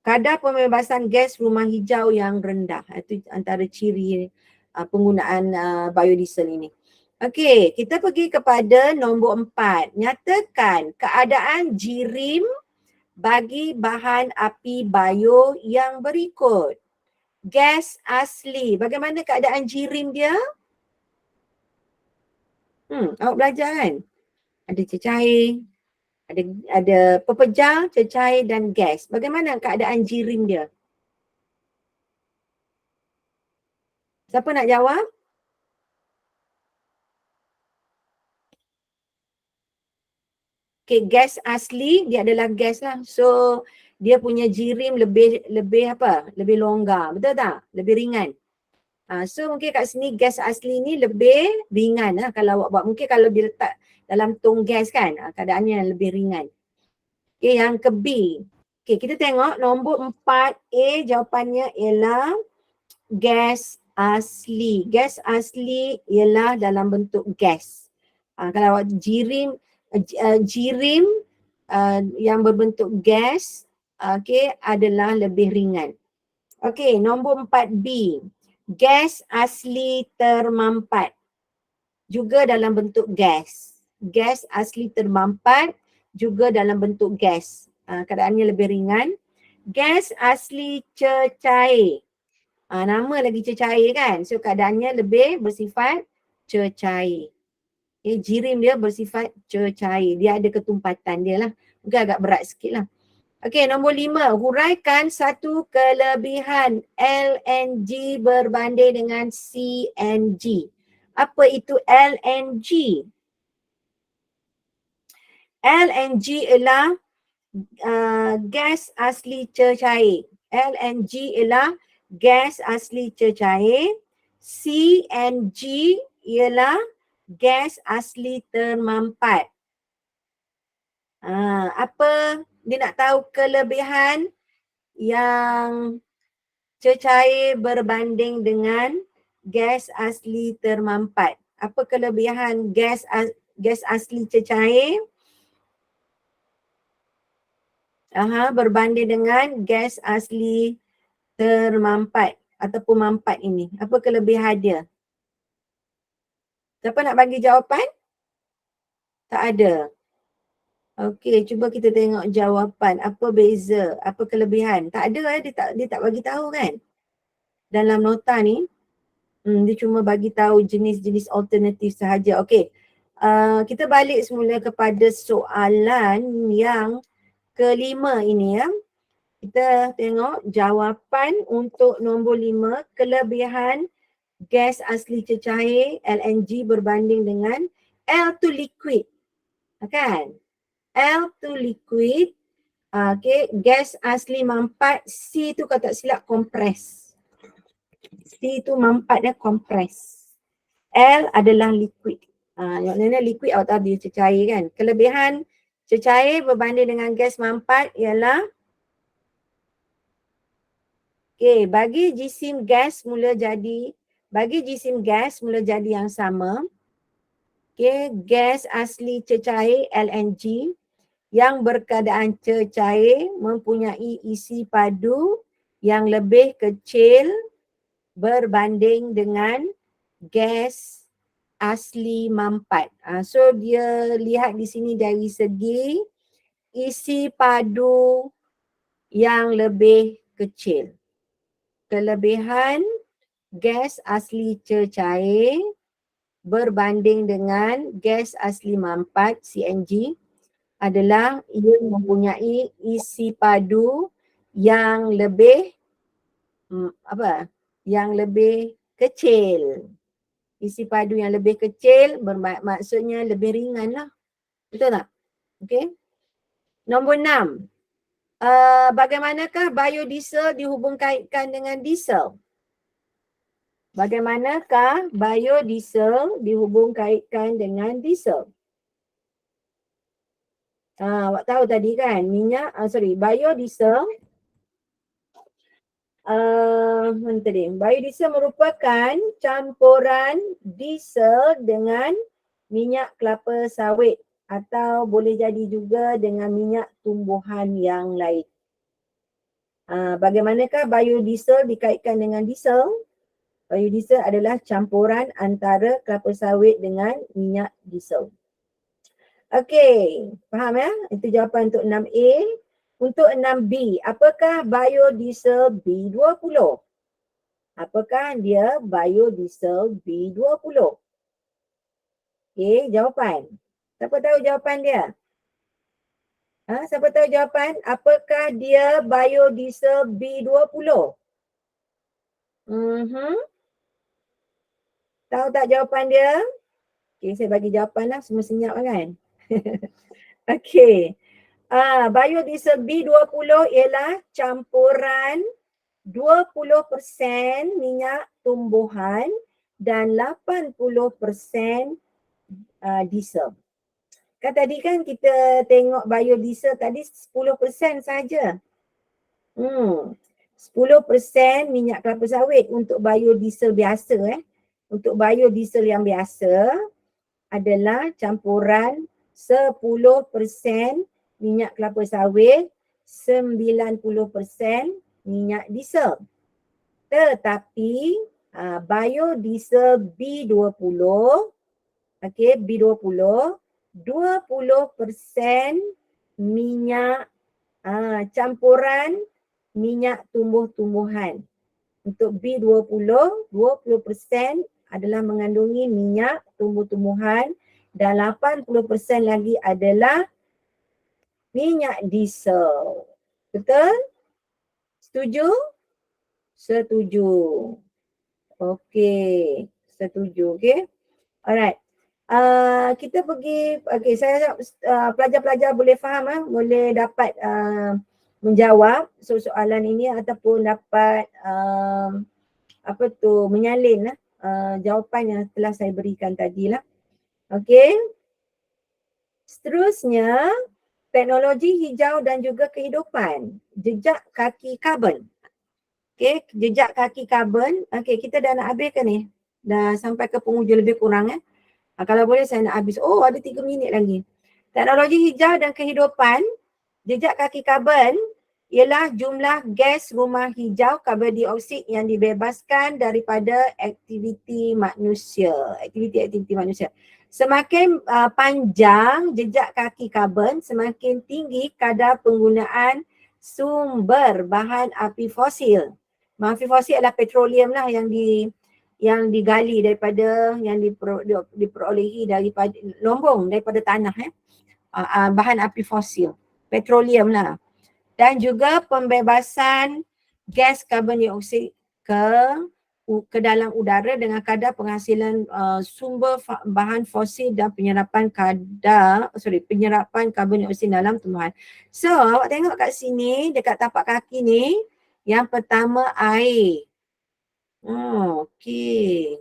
S1: Kadar pembebasan gas rumah hijau yang rendah. Itu antara ciri penggunaan biodiesel ini. Okey, kita pergi kepada nombor 4. Nyatakan keadaan jirim bagi bahan api bio yang berikut. Gas asli. Bagaimana keadaan jirim dia? Awak belajar kan? Ada cecair, ada pepejal, cecair dan gas. Bagaimana keadaan jirim dia? Siapa nak jawab? Okay, gas asli dia adalah gas lah. So dia punya jirim lebih apa? Lebih longgar. Betul tak? Lebih ringan. So mungkin kat sini gas asli ni lebih ringan lah kalau awak buat. Mungkin kalau dia letak dalam tong gas kan, keadaannya lebih ringan. Okay, yang ke B. Okay, kita tengok nombor 4A jawapannya ialah gas asli. Gas asli ialah dalam bentuk gas. Kalau awak jirim yang berbentuk gas, okay, adalah lebih ringan. Okay, nombor 4B. Gas asli termampat. Juga dalam bentuk gas. Gas asli termampat juga dalam bentuk gas. Keadaannya lebih ringan. Gas asli cecair. Nama lagi cecair kan. So keadaannya lebih bersifat cecair. Okay, jirim dia bersifat cecair. Dia ada ketumpatan dia lah. Mungkin agak berat sikit lah. Okey, nombor 5. Huraikan satu kelebihan LNG berbanding dengan CNG. Apa itu LNG? LNG ialah gas asli cecair. LNG ialah gas asli cecair. CNG ialah gas asli termampat. Apa dia nak tahu kelebihan yang cecair berbanding dengan gas asli termampat? Apa kelebihan gas asli cecair berbanding dengan gas asli termampat ataupun mampat ini? Apa kelebihan dia? Siapa nak bagi jawapan? Tak ada. Okey, cuba kita tengok jawapan. Apa beza? Apa kelebihan? Tak ada, dia tak bagi tahu kan? Dalam nota ni, dia cuma bagi tahu jenis-jenis alternatif sahaja. Okey. Kita balik semula kepada soalan yang kelima ini ya. Kita tengok jawapan untuk nombor 5, kelebihan gas asli cecair LNG berbanding dengan L to liquid. Kan? L to liquid, okay, gas asli mampat, C tu kalau tak silap kompres. C tu mampat dia kompres. L adalah liquid. Yang mana liquid atau dia cecair kan. Kelebihan cecair berbanding dengan gas mampat ialah bagi jisim gas mula jadi yang sama, gas asli cecair LNG yang berkeadaan cecair mempunyai isi padu yang lebih kecil berbanding dengan gas asli mampat. So dia lihat di sini dari segi isi padu yang lebih kecil. Kelebihan gas asli cecair berbanding dengan gas asli mampat CNG adalah ia mempunyai isi padu yang lebih yang lebih kecil. Isi padu yang lebih kecil maksudnya lebih ringan lah. Betul tak? Okay. Nombor 6. Bagaimanakah biodiesel dihubung-kaitkan dengan diesel? Bagaimanakah biodiesel dihubung-kaitkan dengan diesel? Awak tahu tadi kan biodiesel biodiesel merupakan campuran diesel dengan minyak kelapa sawit atau boleh jadi juga dengan minyak tumbuhan yang lain. Bagaimanakah biodiesel dikaitkan dengan diesel? Biodiesel adalah campuran antara kelapa sawit dengan minyak diesel. Okey, faham ya? Itu jawapan untuk 6A. Untuk 6B, apakah biodiesel B20? Apakah dia biodiesel B20? Okey, jawapan. Siapa tahu jawapan dia? Siapa tahu jawapan? Apakah dia biodiesel B20? Tahu tak jawapan dia? Okey, saya bagi jawapan lah. Semua senyap kan? Okey. Biodiesel B20 ialah campuran 20% minyak tumbuhan dan 80% diesel. Kan tadi kan kita tengok biodiesel tadi 10% saja. 10% minyak kelapa sawit untuk biodiesel biasa. Untuk biodiesel yang biasa adalah campuran 10% minyak kelapa sawit, 90% minyak diesel. Tetapi biodiesel B20, B20, 20% minyak campuran minyak tumbuh-tumbuhan. Untuk B20, 20% adalah mengandungi minyak tumbuh-tumbuhan dan 80% lagi adalah minyak diesel. Betul? Setuju? Setuju. Okey. Setuju. Okey. Alright. Kita pergi, saya pelajar-pelajar boleh faham, boleh dapat menjawab soalan ini ataupun dapat menyalin jawapan yang telah saya berikan tadi lah. Okey. Seterusnya, teknologi hijau dan juga kehidupan, jejak kaki karbon. Okey, jejak kaki karbon. Okey, kita dah nak habiskan ni. Dah sampai ke penghujung lebih kurang kalau boleh saya nak habis. Oh, ada 3 minit lagi. Teknologi hijau dan kehidupan, jejak kaki karbon ialah jumlah gas rumah hijau karbon dioksida yang dibebaskan daripada aktiviti manusia. Aktiviti manusia. Semakin panjang jejak kaki karbon, semakin tinggi kadar penggunaan sumber bahan api fosil. Api fosil adalah petroleum lah yang digali daripada yang diperolehi daripada lombong daripada tanah bahan api fosil, petroleum lah. Dan juga pembebasan gas karbon dioksida ke dalam udara dengan kadar penghasilan sumber bahan fosil dan penyerapan karbon dioksida dalam tumbuhan. So awak tengok kat sini dekat tapak kaki ni, yang pertama air. Okey.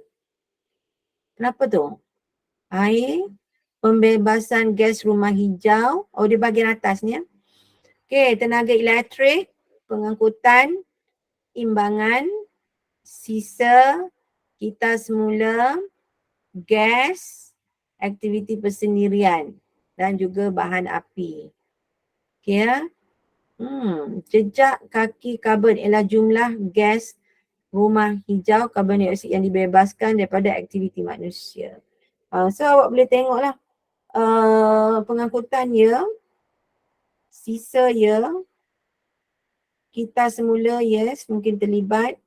S1: Kenapa tu? Air, pembebasan gas rumah hijau, di bahagian atas ni. Okey, tenaga elektrik, pengangkutan, imbangan, sisa, kita semula, gas, aktiviti persendirian dan juga bahan api. Okey ya. Jejak kaki karbon ialah jumlah gas rumah hijau karbon dioksida yang dibebaskan daripada aktiviti manusia. So awak boleh tengoklah pengangkutan ya, sisa ya, kita semula yes mungkin terlibat,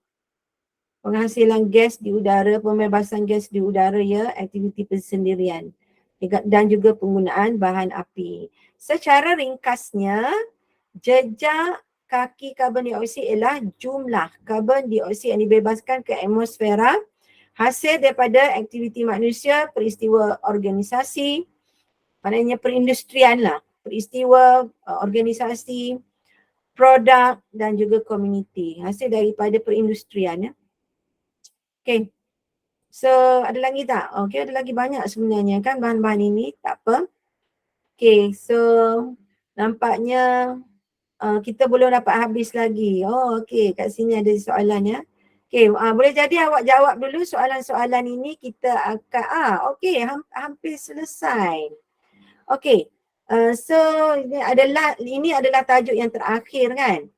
S1: penghasilan gas di udara, pembebasan gas di udara ya, aktiviti persendirian dan juga penggunaan bahan api. Secara ringkasnya, jejak kaki karbon dioksida ialah jumlah karbon dioksida yang dibebaskan ke atmosfera hasil daripada aktiviti manusia, peristiwa organisasi, maknanya perindustrian lah, peristiwa organisasi, produk dan juga komuniti, hasil daripada perindustrian ya. Okay. So ada lagi tak? Okay, ada lagi banyak sebenarnya kan bahan-bahan ini, tak apa. Okay, so nampaknya kita belum dapat habis lagi. Okay, kat sini ada soalan ya. Okay, boleh jadi awak jawab dulu soalan-soalan ini, kita akan, okay, hampir selesai. Okay, so ini adalah tajuk yang terakhir kan.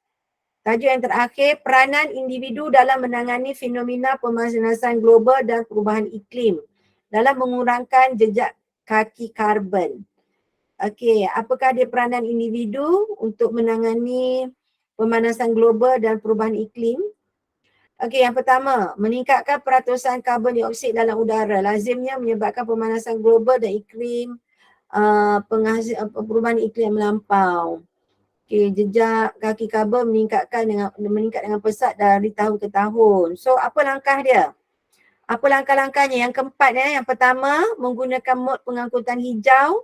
S1: Tajuk yang terakhir, peranan individu dalam menangani fenomena pemanasan global dan perubahan iklim dalam mengurangkan jejak kaki karbon. Okey, apakah dia peranan individu untuk menangani pemanasan global dan perubahan iklim? Okey, yang pertama, meningkatkan peratusan karbon dioksida dalam udara lazimnya menyebabkan pemanasan global dan iklim, perubahan iklim yang melampau. Okay, jejak kaki karbon meningkat dengan pesat dari tahun ke tahun. So apa langkah dia? Apa langkah-langkahnya? Yang keempat yang pertama, menggunakan mod pengangkutan hijau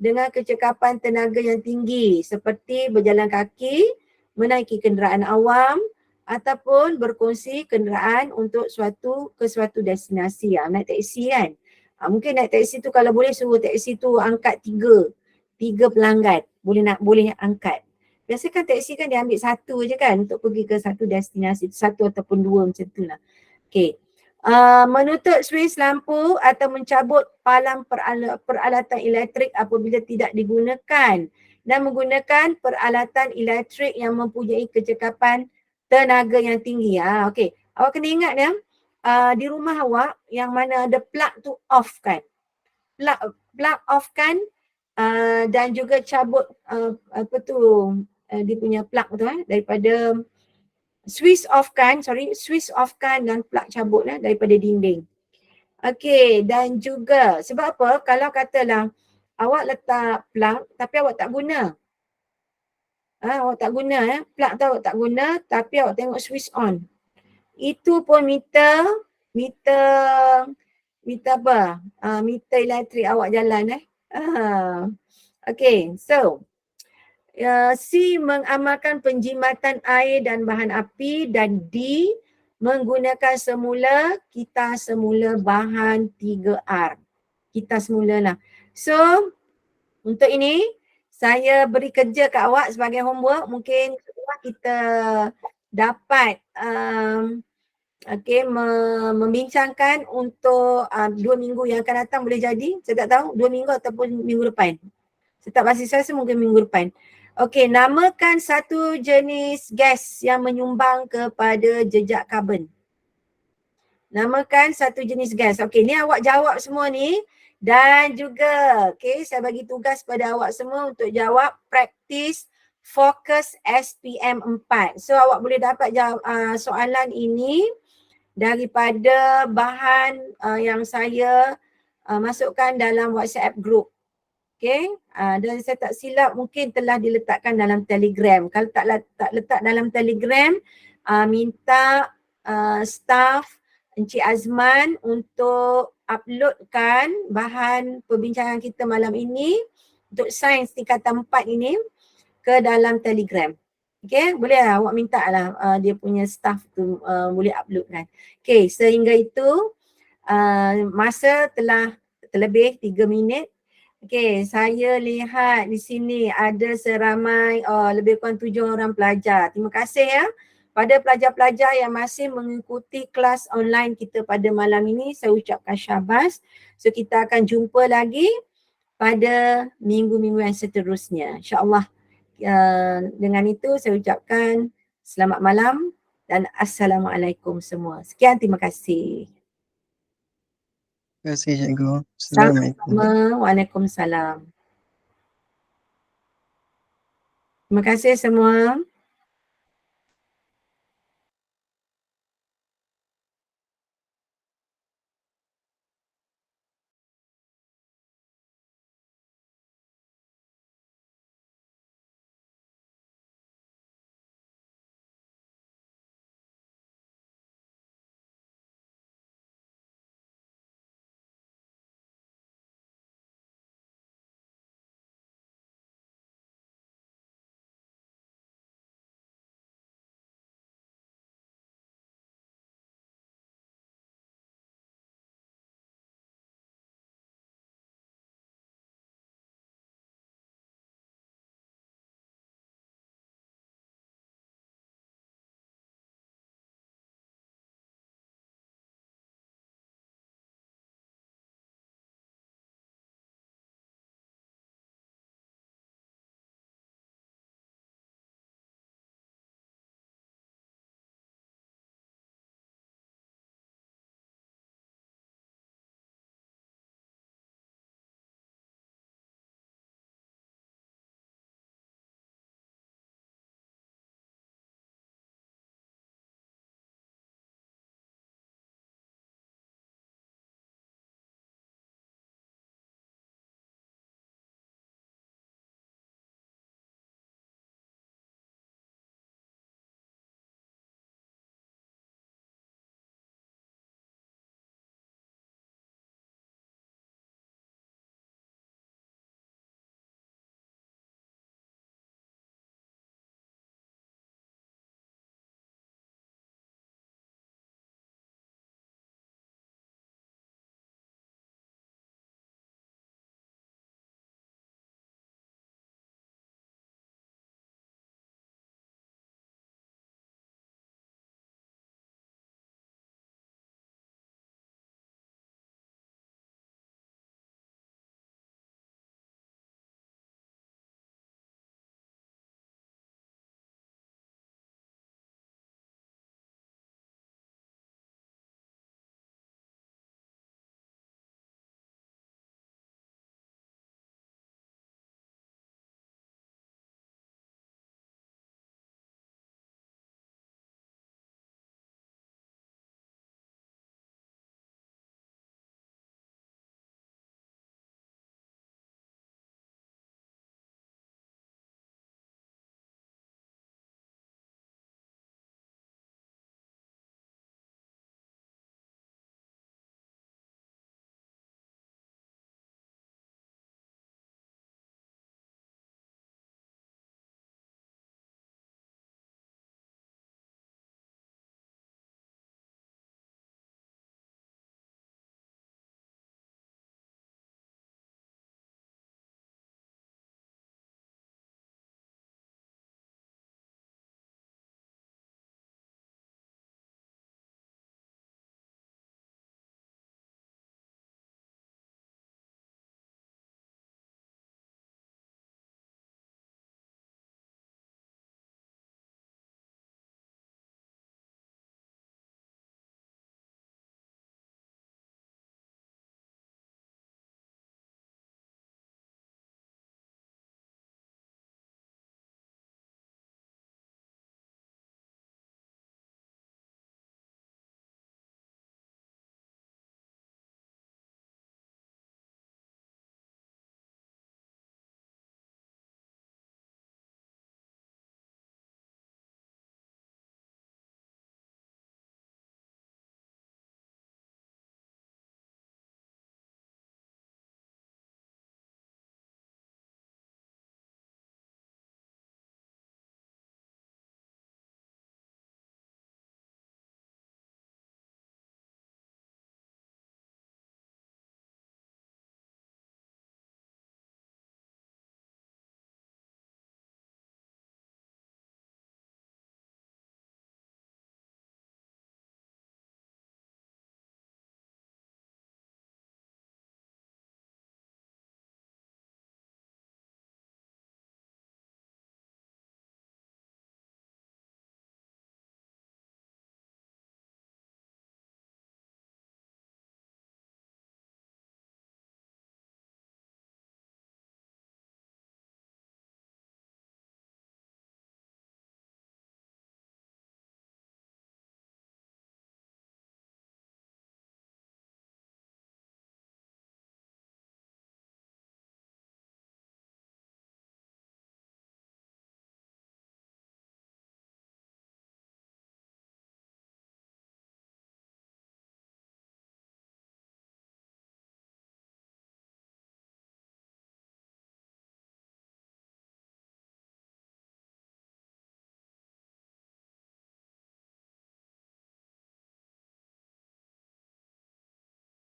S1: dengan kecekapan tenaga yang tinggi seperti berjalan kaki, menaiki kenderaan awam ataupun berkongsi kenderaan untuk ke suatu destinasi. Naik teksi kan? Mungkin naik teksi tu kalau boleh suruh teksi tu angkat tiga pelanggan. Boleh angkat. Biasa kan teksi kan dia ambil satu je kan untuk pergi ke satu destinasi, satu ataupun dua macam tu lah. Okay. Menutup suis lampu atau mencabut palang peralatan elektrik apabila tidak digunakan dan menggunakan peralatan elektrik yang mempunyai kecekapan tenaga yang tinggi. Okay. Awak kena ingat ya, di rumah awak yang mana ada plug tu off kan. Plug off kan. Dan juga cabut dia punya plug tu daripada switch off kan dan plug cabut daripada dinding. Okey, dan juga sebab apa kalau katalah awak letak plug tapi awak tak guna. Awak tak guna plug tu awak tak guna tapi awak tengok switch on. Itu pun meter apa? Meter elektrik awak jalan Okay, so C, mengamalkan penjimatan air dan bahan api, dan D, menggunakan semula, kita semula bahan 3R. Kita semulalah. So, untuk ini saya beri kerja kat awak sebagai homework. Mungkin kita dapat membincangkan untuk 2 minggu yang akan datang, boleh jadi. Saya tak tahu 2 minggu ataupun minggu depan. Saya tak pasti, saya rasa mungkin minggu depan. Okey, namakan satu jenis gas yang menyumbang kepada jejak karbon. Namakan satu jenis gas. Okey, ni awak jawab semua ni. Dan juga, okey, saya bagi tugas pada awak semua untuk jawab praktis fokus SPM 4. So awak boleh dapat soalan ini daripada bahan yang saya masukkan dalam WhatsApp group. Okay, dan saya tak silap mungkin telah diletakkan dalam Telegram. Kalau tak letak dalam Telegram, minta staff Encik Azman untuk uploadkan bahan perbincangan kita malam ini untuk sains tingkatan 4 ini ke dalam Telegram. Okay, boleh lah awak minta lah dia punya staff tu boleh uploadkan. Okay, sehingga itu masa telah terlebih 3 minit. Okey, saya lihat di sini ada seramai lebih kurang 7 orang pelajar. Terima kasih ya pada pelajar-pelajar yang masih mengikuti kelas online kita pada malam ini. Saya ucapkan syabas. So kita akan jumpa lagi pada minggu-minggu yang seterusnya. InsyaAllah dengan itu saya ucapkan selamat malam dan Assalamualaikum semua. Sekian, terima kasih.
S4: Terima kasih cikgu. Assalamualaikum.
S1: Waalaikumsalam. Terima kasih semua.